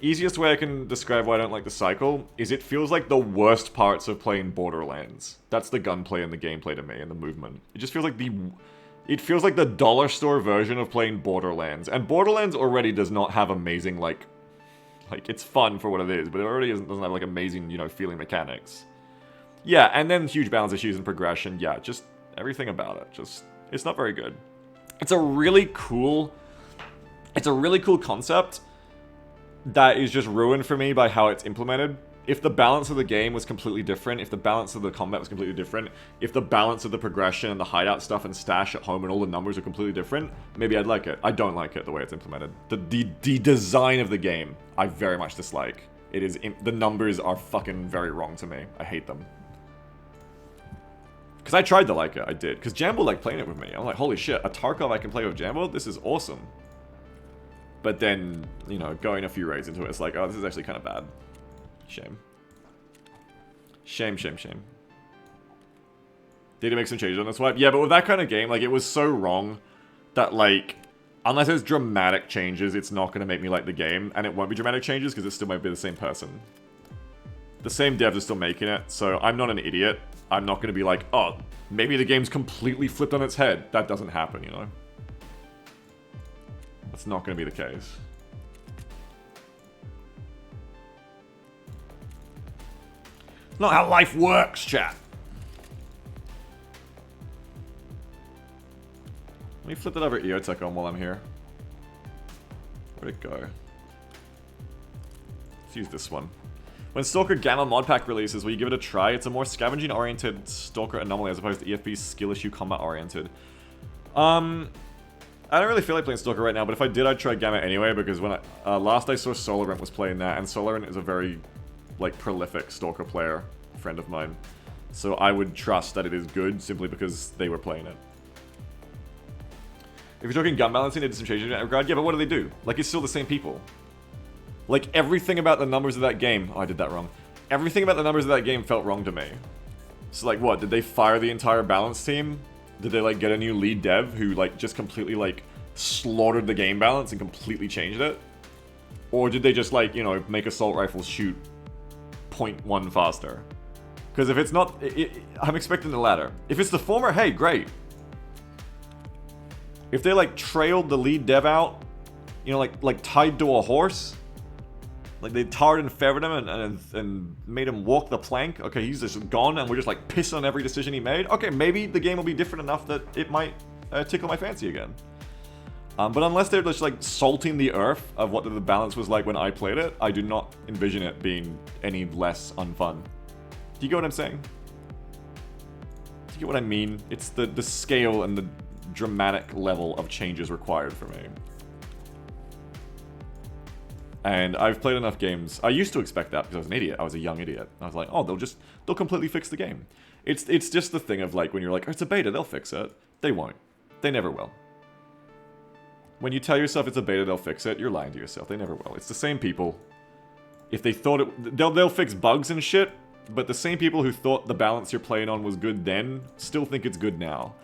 Easiest way I can describe why I don't like the cycle is it feels like the worst parts of playing Borderlands. That's the gunplay and the gameplay to me, and the movement. It just feels like the... It feels like the dollar store version of playing Borderlands. And Borderlands already does not have amazing, like, it's fun for what it is, but it already doesn't have, like, amazing, you know, feeling mechanics. Yeah, and then huge balance issues and progression. Yeah, just everything about it. Just, it's not very good. It's a really cool concept that is just ruined for me by how it's implemented. If the balance of the game was completely different, if the balance of the combat was completely different, if the balance of the progression and the hideout stuff and stash at home and all the numbers are completely different, maybe I'd like it. I don't like it the way it's implemented. The design of the game, I very much dislike. The numbers are fucking very wrong to me. I hate them. Because I tried to like it, I did. Because Jambo liked playing it with me. I'm like, holy shit, a Tarkov I can play with Jambo? This is awesome. But then, you know, going a few raids into it, it's like, oh, this is actually kind of bad. Shame. Shame, shame, shame. Did he make some changes on this one? Yeah, but with that kind of game, like, it was so wrong that, like, unless there's dramatic changes, it's not going to make me like the game. And it won't be dramatic changes because it still might be the same person. The same devs are still making it, so I'm not an idiot. I'm not going to be like, oh, maybe the game's completely flipped on its head. That doesn't happen, you know? That's not going to be the case. It's not how life works, chat. Let me flip that over EOTech on while I'm here. Where'd it go? Let's use this one. When Stalker Gamma mod pack releases, will you give it a try? It's a more scavenging-oriented Stalker anomaly as opposed to EFB's skill issue combat-oriented. I don't really feel like playing Stalker right now, but if I did, I'd try Gamma anyway, because when last I saw Solarent was playing that, and Solarent is a very, like, prolific Stalker player, friend of mine. So I would trust that it is good, simply because they were playing it. If you're talking gun balancing, they did some changes in that regard. Yeah, but what do they do? Like, it's still the same people. Like, everything about the numbers of that game... Oh, I did that wrong. Everything about the numbers of that game felt wrong to me. So, like, what? Did they fire the entire balance team? Did they, like, get a new lead dev who, like, just completely, like, slaughtered the game balance and completely changed it? Or did they just, like, you know, make assault rifles shoot 0.1 faster? Because if it's not... I'm expecting the latter. If it's the former, hey, great. If they, like, trailed the lead dev out, you know, like tied to a horse... Like, they tarred and feathered him and made him walk the plank. Okay, he's just gone, and we're just, like, pissing on every decision he made. Okay, maybe the game will be different enough that it might tickle my fancy again. But unless they're just, like, salting the earth of what the balance was like when I played it, I do not envision it being any less unfun. Do you get what I'm saying? Do you get what I mean? It's the scale and the dramatic level of changes required for me. And I've played enough games. I used to expect that because I was an idiot. I was a young idiot. I was like, oh, they'll completely fix the game. It's just the thing of, like, when you're like, oh, it's a beta, they'll fix it. They won't. They never will. When you tell yourself it's a beta, they'll fix it, you're lying to yourself. They never will. It's the same people. If they thought it... They'll fix bugs and shit, but the same people who thought the balance you're playing on was good then still think it's good now.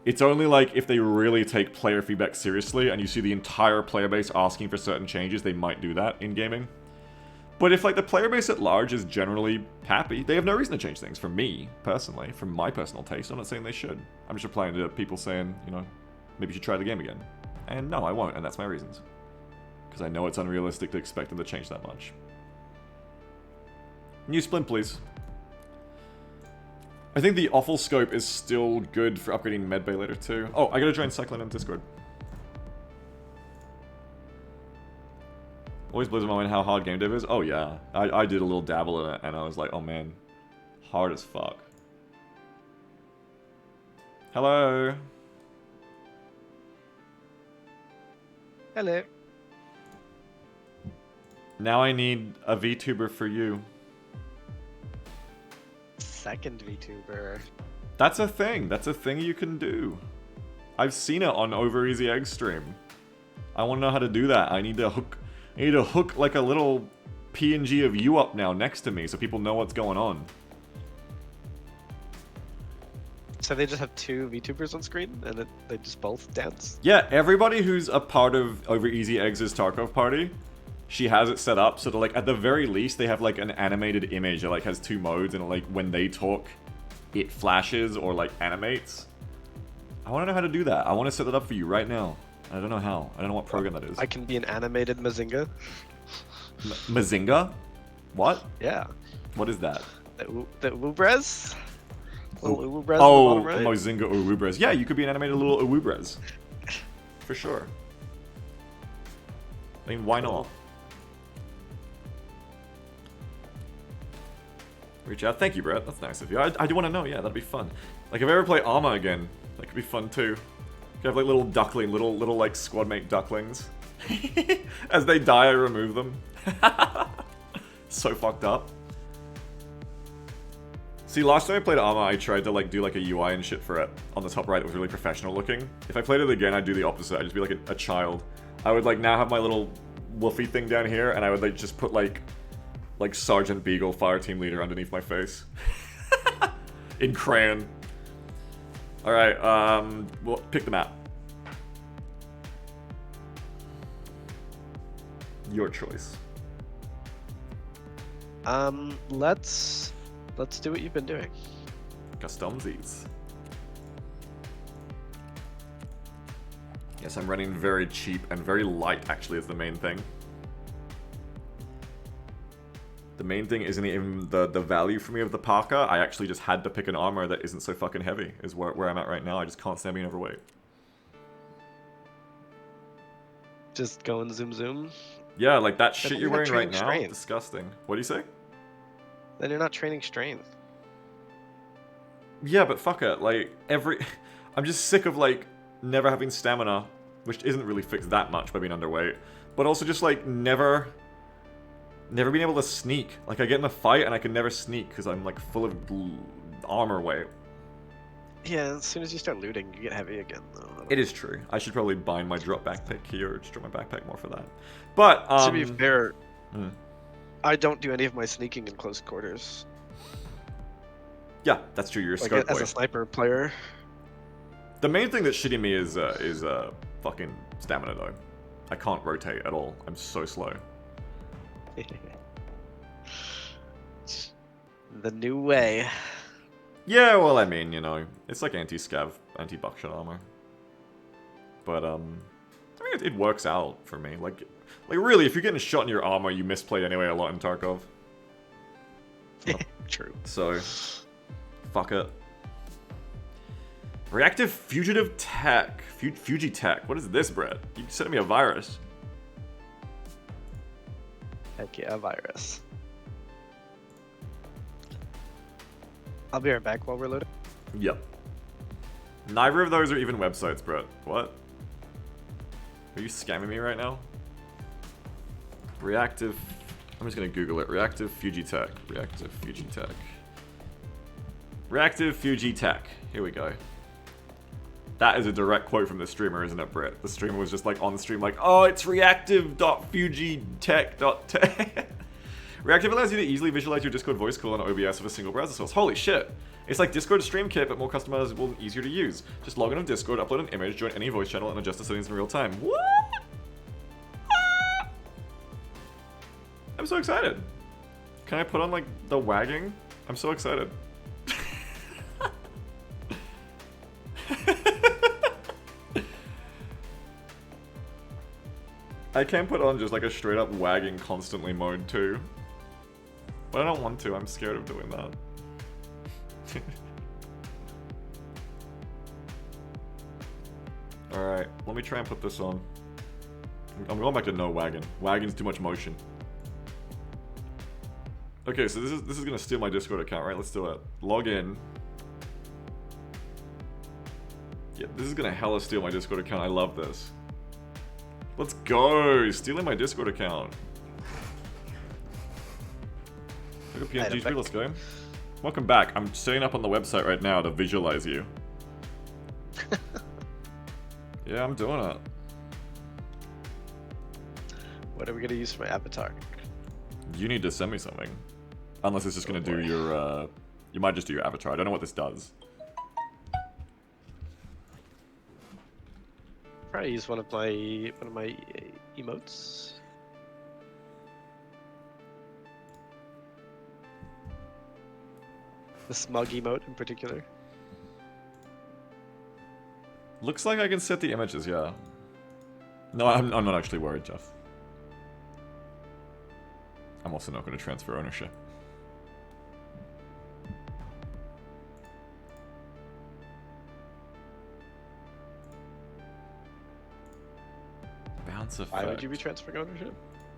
It's only like if they really take player feedback seriously and you see the entire player base asking for certain changes, they might do that in gaming. But if, like, the player base at large is generally happy, they have no reason to change things. For me, personally, from my personal taste, I'm not saying they should. I'm just replying to people saying, you know, maybe you should try the game again. And no, I won't, and that's my reasons. Because I know it's unrealistic to expect them to change that much. New splint, please. I think the awful scope is still good for upgrading medbay later too. Oh, I gotta join Cyclone on Discord. Always blows my mind how hard game dev is. Oh yeah, I did a little dabble in it, and I was like, oh man, hard as fuck. Hello. Hello. Now I need a VTuber for you. Second VTuber. That's a thing. That's a thing you can do. I've seen it on Over Easy Egg stream. I want to know how to do that. I need to hook like a little PNG of you up now next to me so people know what's going on. So they just have two VTubers on screen, and they just both dance? Yeah, everybody who's a part of Over Easy Eggs' Tarkov party, she has it set up so that, like, at the very least, they have, like, an animated image that, like, has two modes, and, like, when they talk, it flashes or, like, animates. I want to know how to do that. I want to set that up for you right now. I don't know how. I don't know what program that is. I can be an animated Mazinga. Mazinga? What? Yeah. What is that? The Ubrez? Little Ubrez Oh, on the bottom right? Mozinga Uwubrez. Yeah, you could be an animated little Uwubrez. For sure. I mean, why not? Reach out. Thank you, Brett. That's nice of you. I do want to know. Yeah, that'd be fun. Like, if I ever play Arma again, that could be fun too. You could have like little duckling, little like squad mate ducklings. As they die, I remove them. So fucked up. See, last time I played Arma, I tried to like do like a UI and shit for it on the top right. It was really professional looking. If I played it again, I'd do the opposite. I'd just be like a child. I would like now have my little woofy thing down here, and I would like just put like Sergeant Beagle, fire team leader, underneath my face. In crayon. Alright, well, pick the map. Your choice. Let's do what you've been doing. Customsies. Yes, I'm running very cheap and very light, actually, is the main thing. The main thing isn't even the value for me of the parka. I actually just had to pick an armor that isn't so fucking heavy, is where I'm at right now. I just can't stand being overweight. Just going zoom. Yeah, like that shit Then you're you're not wearing right training now, strength. disgusting. What do you say? Then you're not training strength. Yeah, but fuck it, like, I'm just sick of, like, never having stamina, which isn't really fixed that much by being underweight, but also just, like, never being able to sneak. Like, I get in a fight and I can never sneak because I'm, like, full of armor weight. Yeah, as soon as you start looting, you get heavy again, though. It is true. I should probably bind my drop backpack here, or just drop my backpack more for that. But, To be fair, hmm. I don't do any of my sneaking in close quarters. Yeah, that's true, you're a Like, scout as boy. a sniper player. The main thing that's shitting me is fucking stamina, though. I can't rotate at all. I'm so slow. The new way. Yeah, well, I mean, you know, it's like anti-scav, anti-buckshot armor. But, I mean, it works out for me. Like, really, if you're getting shot in your armor, you misplayed anyway a lot in Tarkov. True. So, fuck it. Reactive Fugitive Tech. Fugitech. What is this, Brett? You sent me a virus. Heck yeah, virus. I'll be right back while we're loading. Yep. Neither of those are even websites, Brett. What? Are you scamming me right now? Reactive... I'm just gonna Google it. Reactive Fugitech. Reactive Fugitech. Reactive Fugitech. Here we go. That is a direct quote from the streamer, isn't it, Brett? The streamer was just like on the stream like, oh, it's reactive.fugitech.tech. Reactive allows you to easily visualize your Discord voice call on OBS with a single browser source. Holy shit. It's like Discord stream kit, but more customizable and easier to use. Just log in on Discord, upload an image, join any voice channel, and adjust the settings in real time. What? I'm so excited. Can I put on, like, the wagging? I'm so excited. I can put on just, like, a straight-up wagging constantly mode, too. But I don't want to. I'm scared of doing that. Alright, let me try and put this on. I'm going back to no wagon. Wagon's too much motion. Okay, so this is gonna steal my Discord account, right? Let's do it. Log in. Yeah, this is gonna hella steal my Discord account. I love this. Let's go! Stealing my Discord account. Look at PNG, let's go. Welcome back. I'm setting up on the website right now to visualize you. Yeah, I'm doing it. What are we gonna use for my avatar? You need to send me something. Unless it's just gonna do your, you might just do your avatar. I don't know what this does. Probably use one of my emotes. The smug emote in particular. Looks like I can set the images, yeah. No, I'm not actually worried, Jeff. I'm also not going to transfer ownership. Bounce effect. Why would you be transferring ownership?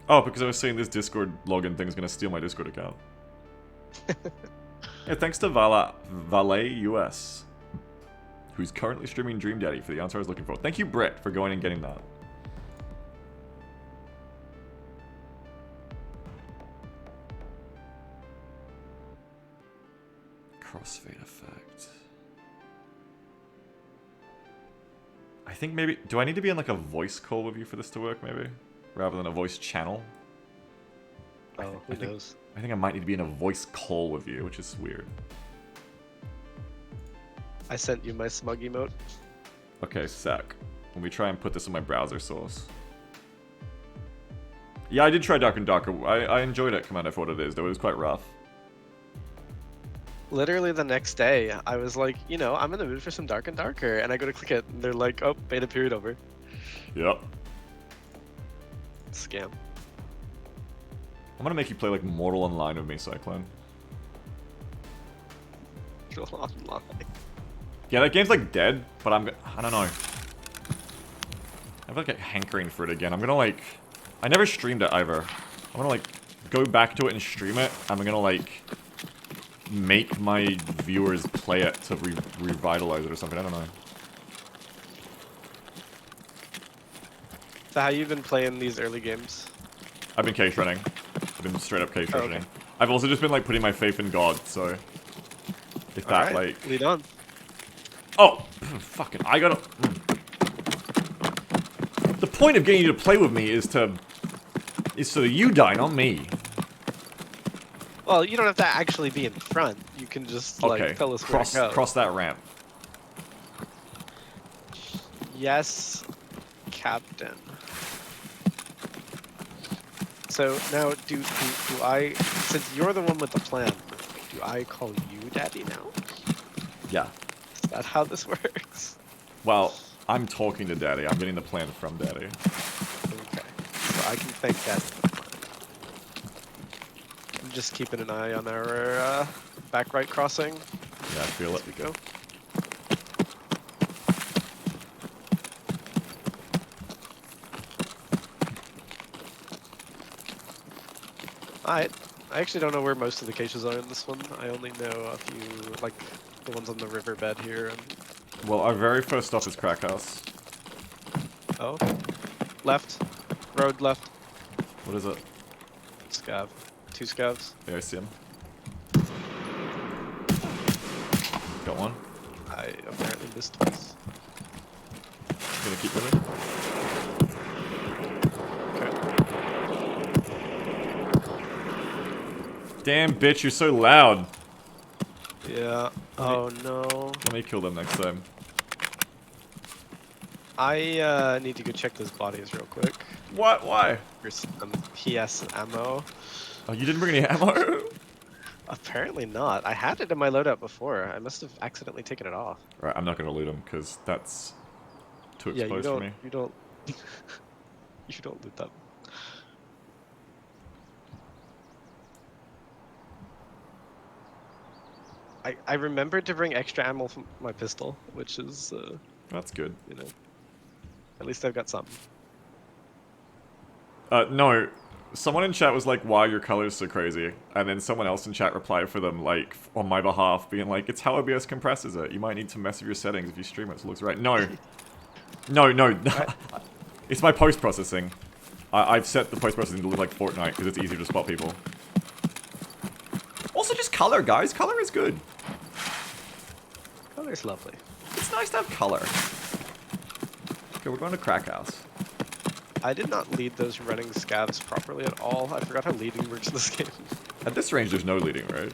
Oh, because I was saying this Discord login thing is going to steal my Discord account. Yeah, thanks to Valet US, who's currently streaming Dream Daddy for the answer I was looking for. Thank you, Brett, for going and getting that. Crossfade effect. I think maybe... Do I need to be in like a voice call with you for this to work, maybe? Rather than a voice channel? Oh, who knows? I think I might need to be in a voice call with you, which is weird. I sent you my smug emote. Okay, sec. Let me try and put this in my browser source. Yeah, I did try Dark and Darker. I enjoyed it, Commander, for what it is, though it was quite rough. Literally the next day, I was like, you know, I'm in the mood for some Dark and Darker, and I go to click it, and they're like, oh, beta period over. Yep. Scam. I'm gonna make you play like Mortal Online with me, Cyclone. Online. Yeah, that game's like dead, but I don't know. I have like a hankering for it again. I'm gonna like... I never streamed it either. I'm gonna like go back to it and stream it. I'm gonna like make my viewers play it to revitalize it or something. I don't know. So how you been playing these early games? I've been case running. I've been straight up case running. okay. I've also just been like putting my faith in God, so... If that Alright, like... lead on. Oh! Fucking... I gotta... The point of getting you to play with me is to... Is so that you die, not me. Well, you don't have to actually be in front. You can just like Okay, tell us where to go. cross that ramp. Yes, Captain. So now, do I? Since you're the one with the plan, do I call you Daddy now? Yeah. Is that how this works? Well, I'm talking to Daddy. I'm getting the plan from Daddy. Okay, so I can thank Daddy for the plan. I'm just keeping an eye on our back right crossing. Yeah, I feel it. As we go. I actually don't know where most of the caches are in this one. I only know a few, like the ones on the riverbed here. And... Well, our very first stop is Crack House. Oh, okay. Left, road left. What is it? Scav, 2 scavs. Yeah, I see him. Got one. I apparently missed twice. Gonna keep moving. Damn, bitch, you're so loud. Yeah. Oh no. Let me kill them next time. I need to go check those bodies real quick. What? Why? For some PS ammo. Oh, you didn't bring any ammo? Apparently not. I had it in my loadout before. I must have accidentally taken it off. Right, I'm not gonna loot them because that's too Yeah, exposed for me. you don't. You don't loot them. I remembered to bring extra ammo from my pistol, which is, That's good. you know, at least I've got some. No. Someone in chat was like, "Why are your colors so crazy?" And then someone else in chat replied for them, like, on my behalf, being like, "It's how OBS compresses it. You might need to mess with your settings if you stream it so it looks right." No. No. It's my post-processing. I've set the post-processing to look like Fortnite because it's easier to spot people. Also, just color, guys. Color is good. Color's lovely. It's nice to have color. Okay, we're going to Crack House. I did not lead those running scavs properly at all. I forgot how leading works in this game. At this range, there's no leading, right?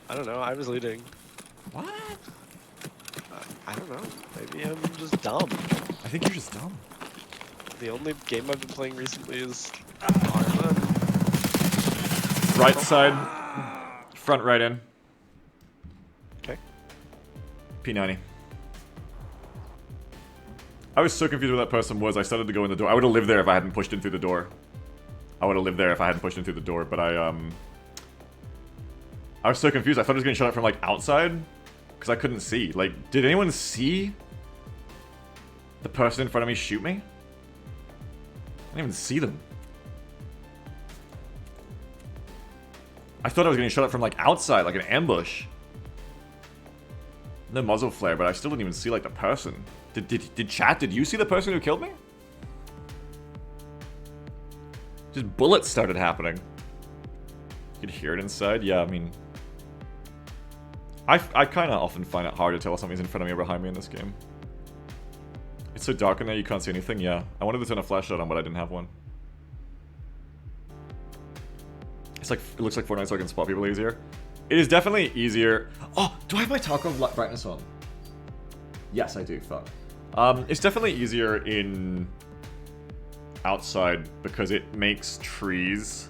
I don't know. I was leading. What? I don't know. Maybe I'm just dumb. I think you're just dumb. The only game I've been playing recently is Arma. Right side. Front right in. Okay. P90. I was so confused where that person was. I started to go in the door. I would have lived there if I hadn't pushed in through the door. I would have lived there if I hadn't pushed in through the door, but I was so confused. I thought I was getting shot at from, like, outside. Because I couldn't see. Like, did anyone see the person in front of me shoot me? I didn't even see them. I thought I was getting shot at from, like, outside, like an ambush. No muzzle flare, but I still didn't even see, like, the person. Did chat, did you see the person who killed me? Just bullets started happening. You could hear it inside? Yeah, I mean... I kind of often find it hard to tell if something's in front of me or behind me in this game. It's so dark in there you can't see anything, yeah. I wanted to turn a flashlight on, but I didn't have one. It's like, it looks like Fortnite so I can spot people easier. It is definitely easier. Oh, do I have my Tarkov brightness on? Yes, I do, fuck. It's definitely easier in outside because it makes trees.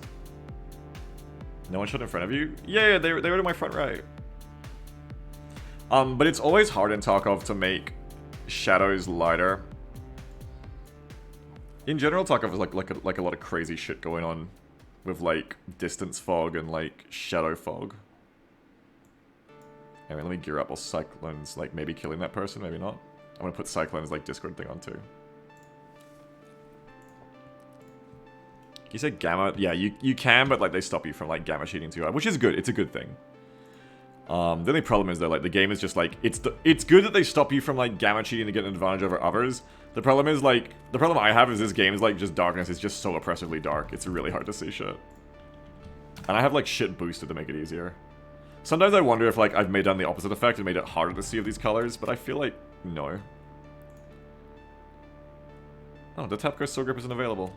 No one shot in front of you? Yeah, they were to my front right. But it's always hard in Tarkov to make shadows lighter. In general, Tarkov is like a lot of crazy shit going on with like distance fog and like shadow fog. Anyway, let me gear up. I'll Cyclone's like maybe killing that person, maybe not. I'm gonna put Cyclone's like Discord thing on too. You said gamma? Yeah, you can, but like they stop you from like gamma cheating too hard, which is good. It's a good thing. The only problem is that like the game is just like it's good that they stop you from like gamma cheating to get an advantage over others. The problem is like the problem I have is this game is like just darkness. It's just so oppressively dark. It's really hard to see shit. And I have like shit boosted to make it easier. Sometimes I wonder if like I've made down the opposite effect and made it harder to see of these colors, but I feel like no. Oh, the tap ghost sword grip isn't available.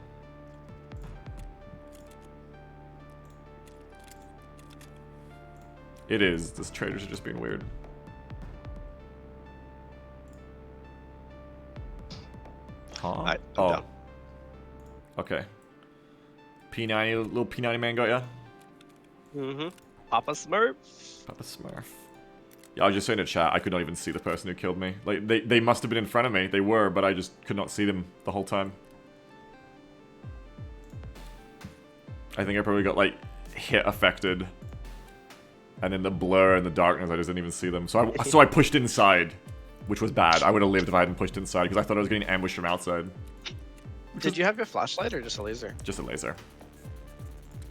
It is. This traders are just being weird. Huh? I'm oh. down. Okay. P90, little P90 man got ya? Mm-hmm. Papa Smurf. Papa Smurf. Yeah, I was just saying in chat, I could not even see the person who killed me. Like, they must have been in front of me. They were, but I just could not see them the whole time. I think I probably got, like, hit affected. And then the blur and the darkness, I just didn't even see them. So I pushed inside, which was bad. I would have lived if I hadn't pushed inside, because I thought I was getting ambushed from outside. Did you have your flashlight or just a laser? Just a laser.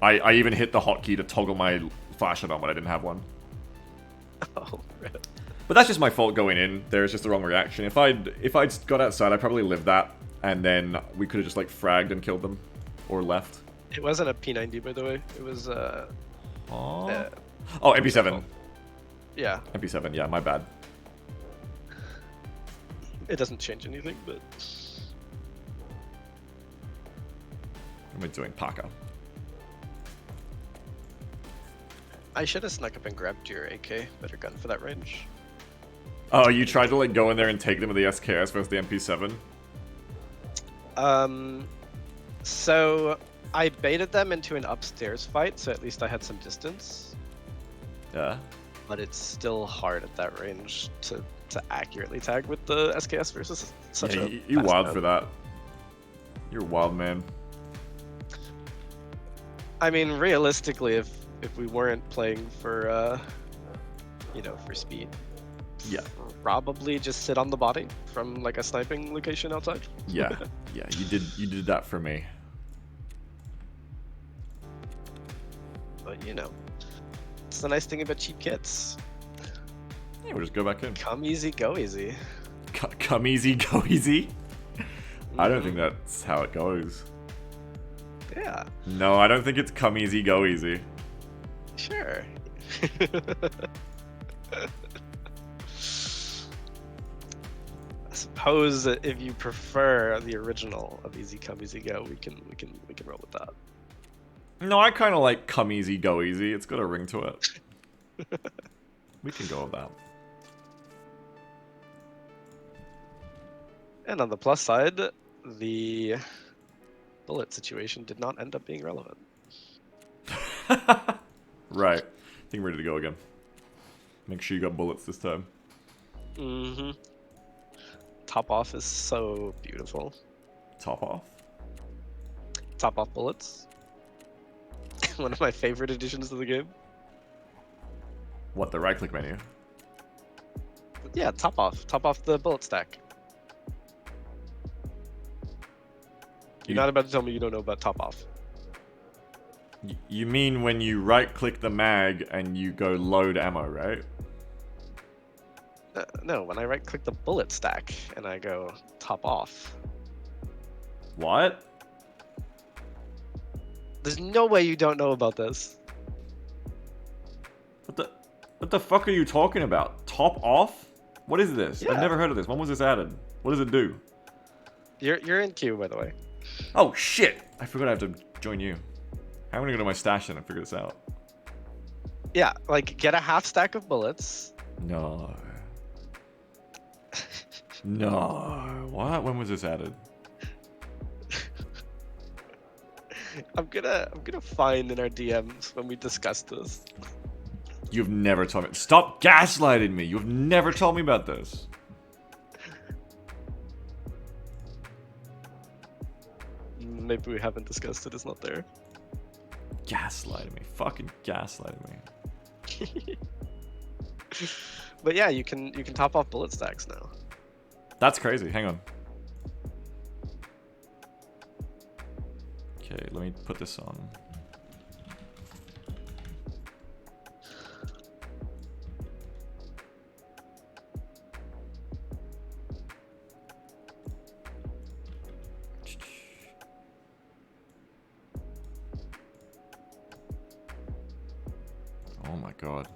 I even hit the hotkey to toggle my flashlight on, but I didn't have one. Oh, right. But that's just my fault going in. There's just the wrong reaction. If I'd got outside, I'd probably lived that, and then we could have just like fragged and killed them, or left. It wasn't a P90, by the way. It was Oh, MP7. Yeah. MP7. Yeah, my bad. It doesn't change anything, but What am I doing, Parker? I should have snuck up and grabbed your AK. Better gun for that range. Oh, you tried to like go in there and take them with the SKS versus the MP7? So I baited them into an upstairs fight, so at least I had some distance. Yeah. But it's still hard at that range to accurately tag with the SKS versus such Yeah, a you fast wild gun. for that. You're a wild man. I mean, realistically, if we weren't playing for you know, for speed, Yeah. probably just sit on the body from like a sniping location outside. Yeah. Yeah, you did that for me. you know, it's the nice thing about cheap kits. Yeah, we'll just go back in. Come easy, go easy. Come easy, go easy. I don't think Mhm. that's how it goes. Yeah, No, I don't think it's come easy, go easy. sure. I suppose that if you prefer the original of Easy Come Easy Go, we can roll with that. No, I kind of like come easy, go easy. It's got a ring to it. We can go with that. And on the plus side, the bullet situation did not end up being relevant. Right. I think we're ready to go again. Make sure you got bullets this time. Mm-hmm. Top off is so beautiful. Top off? Top off bullets. One of my favorite additions to the game. What, the right click menu? Yeah, top off. Top off the bullet stack. You're not about to tell me you don't know about top off. You mean when you right click the mag and you go load ammo, right? No, when I right click the bullet stack and I go top off. What? There's no way you don't know about this. What the fuck are you talking about? Top off? What is this? I've Yeah. never heard of this. When was this added? What does it do? You're in queue, by the way. Oh shit! I forgot I have to join you. I'm gonna go to my stash then and figure this out. Yeah, like get a half stack of bullets. No. No. What? When was this added? I'm gonna find in our DMs when we discuss this. You've never told me. Stop gaslighting me. You've never told me about this. Maybe we haven't discussed it. It's not there. Gaslighting me. Fucking gaslighting me. But yeah, you can top off bullet stacks now. That's crazy. Hang on. Okay, let me put this on. Oh my god.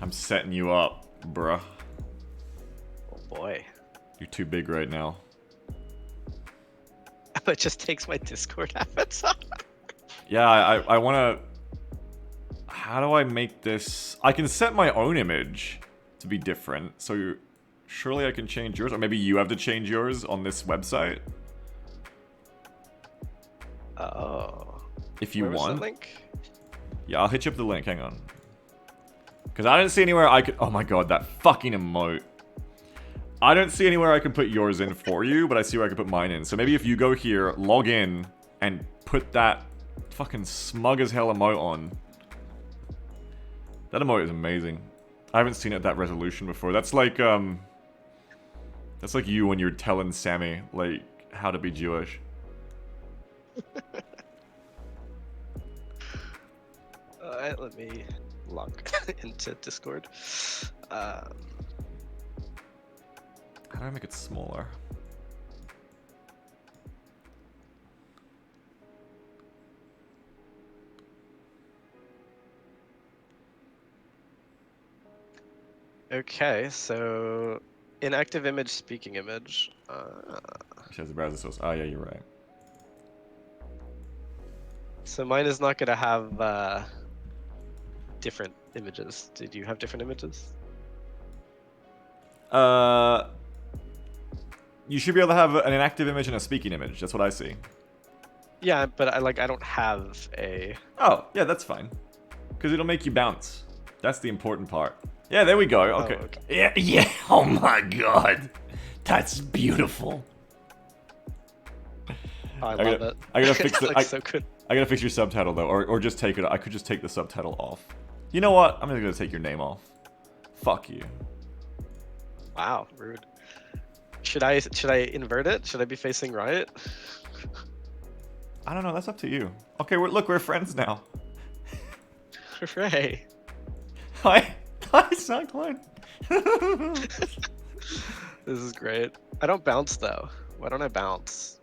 I'm setting you up, bruh. Oh boy. You're too big right now. It just takes my Discord habits off. Yeah, I want to... How do I make this... I can set my own image to be different, so surely I can change yours, or maybe you have to change yours on this website? Oh. If you Where was the want. link? Yeah, I'll hit you up the link, hang on. Because I didn't see anywhere I could... Oh my god, that fucking emote. I don't see anywhere I can put yours in for you, but I see where I can put mine in. So maybe if you go here, log in, and put that fucking smug as hell emote on. That emote is amazing. I haven't seen it at that resolution before. That's like you when you're telling Sammy, like, how to be Jewish. Alright, let me log into Discord. How do I make it smaller? Okay, so inactive image, speaking image. She has the browser source. Oh yeah, you're right. So mine is not going to have different images. Did you have different images? You should be able to have an inactive image and a speaking image. That's what I see. Yeah, but I don't have a. Oh, yeah, that's fine. Because it'll make you bounce. That's the important part. Yeah, there we go. Okay. Oh, okay. Yeah, yeah. Oh my god. That's beautiful. I I love gotta- it. I gotta fix That the- looks so good. I gotta fix your subtitle though, or just take it. I could just take the subtitle off. You know what? I'm just gonna take your name off. Fuck you. Wow, rude. Should I invert it? Should I be facing right? I don't know. That's up to you. Okay, look, we're friends now. Hooray. Hi, Cyclone. This is great. I don't bounce though. Why don't I bounce?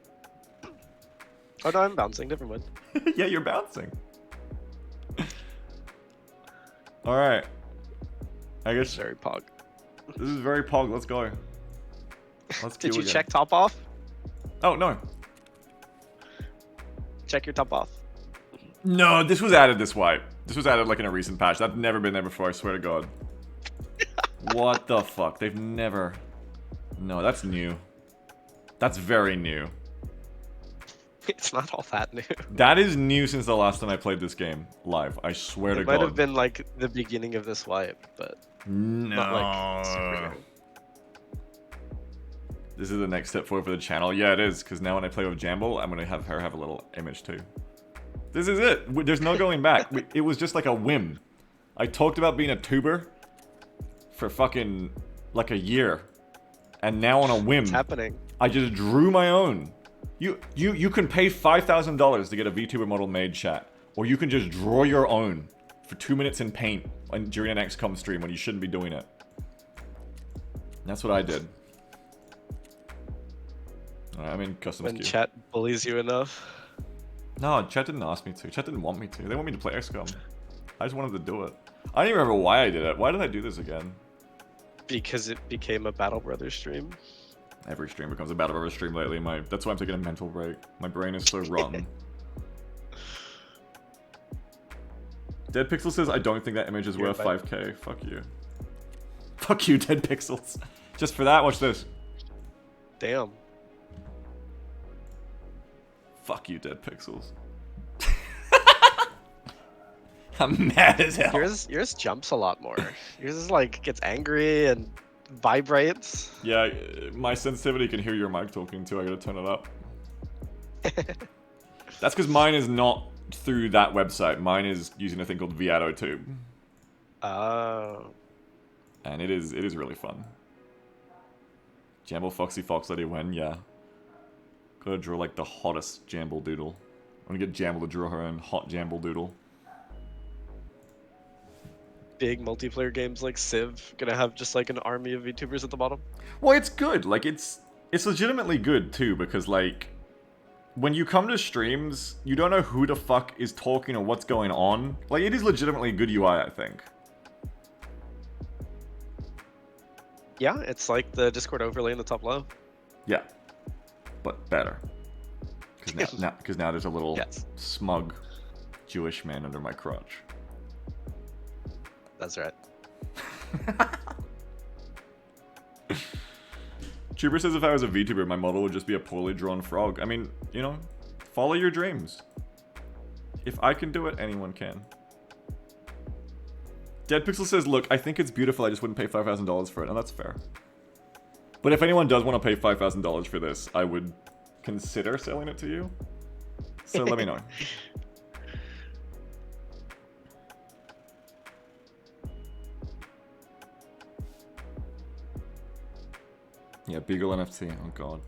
Oh no, I'm bouncing. Never mind. Yeah, you're bouncing. All right. I guess Very pog. this is very pog. Let's go. Let's Did queue you again. check top off? Oh no. Check your top off. No, this was added this wipe. This was added like in a recent patch. That's never been there before, I swear to God. What the fuck? They've never... No, that's new. That's very new. It's not all that new. That is new since the last time I played this game live. I swear to It God. might have been like the beginning of this wipe, but No. not like super new. This is the next step forward for the channel. Yeah, it is, because now when I play with Jamble, I'm going to have her have a little image too. This is it. There's no going back. It was just like a whim. I talked about being a tuber for fucking like a year. And now on a whim, It's happening. I just drew my own. You can pay $5,000 to get a VTuber model made, chat. Or you can just draw your own for 2 minutes in paint during an XCOM stream when you shouldn't be doing it. And that's what I did. Alright, I'm in customs When queue. chat bullies you enough. No, chat didn't ask me to. Chat didn't want me to. They want me to play XCOM. I just wanted to do it. I don't even remember why I did it. Why did I do this again? Because it became a Battle Brothers stream. Every stream becomes a Battle Brothers stream lately. That's why I'm taking a mental break. My brain is so rotten. Dead Pixel says, I don't think that image is You're worth right. 5k. Fuck you. Fuck you, Dead Pixels. Just for that, watch this. Damn. Fuck you, Dead Pixels. I'm mad as hell. Yours jumps a lot more. Yours is like gets angry and vibrates. Yeah, my sensitivity can hear your mic talking too. I gotta turn it up. That's because mine is not through that website. Mine is using a thing called VAtoTube. Oh. And it is really fun. Jamble Foxy Fox Lady when, yeah. Gotta draw like the hottest Jamble Doodle. I'm gonna get Jamble to draw her own hot Jamble Doodle. Big multiplayer games like Civ gonna have just like an army of VTubers at the bottom. Well, it's good. Like, it's legitimately good, too, because, like, when you come to streams, you don't know who the fuck is talking or what's going on. Like, it is legitimately good UI, I think. Yeah, it's like the Discord overlay in the top low. Yeah. But better. Because now there's a little Yes. smug Jewish man under my crotch. That's right. Trooper says if I was a VTuber, my model would just be a poorly drawn frog. I mean, you know, follow your dreams. If I can do it, anyone can. Dead Pixel says, look, I think it's beautiful, I just wouldn't pay $5,000 for it, and that's fair. But if anyone does want to pay $5,000 for this, I would consider selling it to you. So let me know. Yeah, Beagle NFT, oh god.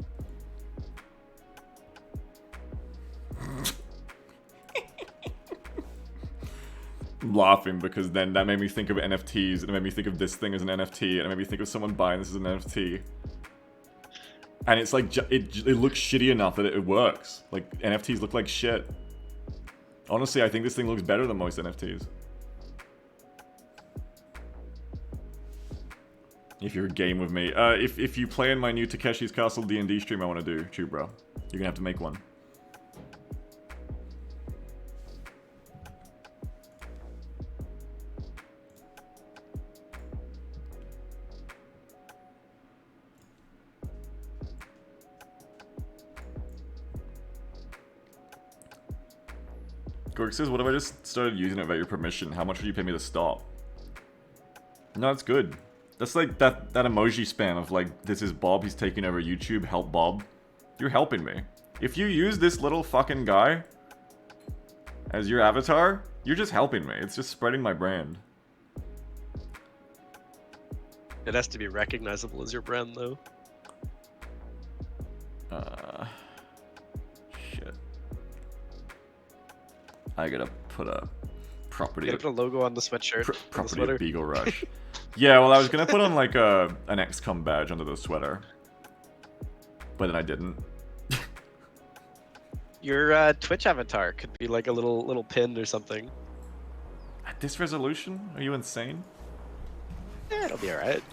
I'm laughing because then that made me think of NFTs, and it made me think of this thing as an NFT, and it made me think of someone buying this as an NFT. And it's like, it looks shitty enough that it works. Like, NFTs look like shit. Honestly, I think this thing looks better than most NFTs. If you're game with me. If you play in my new Takeshi's Castle D&D stream I want to do, too, bro. You're gonna have to make one. Gorg says, what if I just started using it without your permission? How much would you pay me to stop? No, it's good. That's like that emoji spam of like, this is Bob, he's taking over YouTube, help Bob. You're helping me. If you use this little fucking guy as your avatar, you're just helping me. It's just spreading my brand. It has to be recognizable as your brand though. Shit. I gotta put a property. You gotta put a logo on the sweatshirt. on the Property sweater. of Beagle Rush. Yeah, well, I was gonna put on like an XCOM badge under the sweater, but then I didn't. Your Twitch avatar could be like a little pin or something. At this resolution? Are you insane? Yeah, it'll be alright.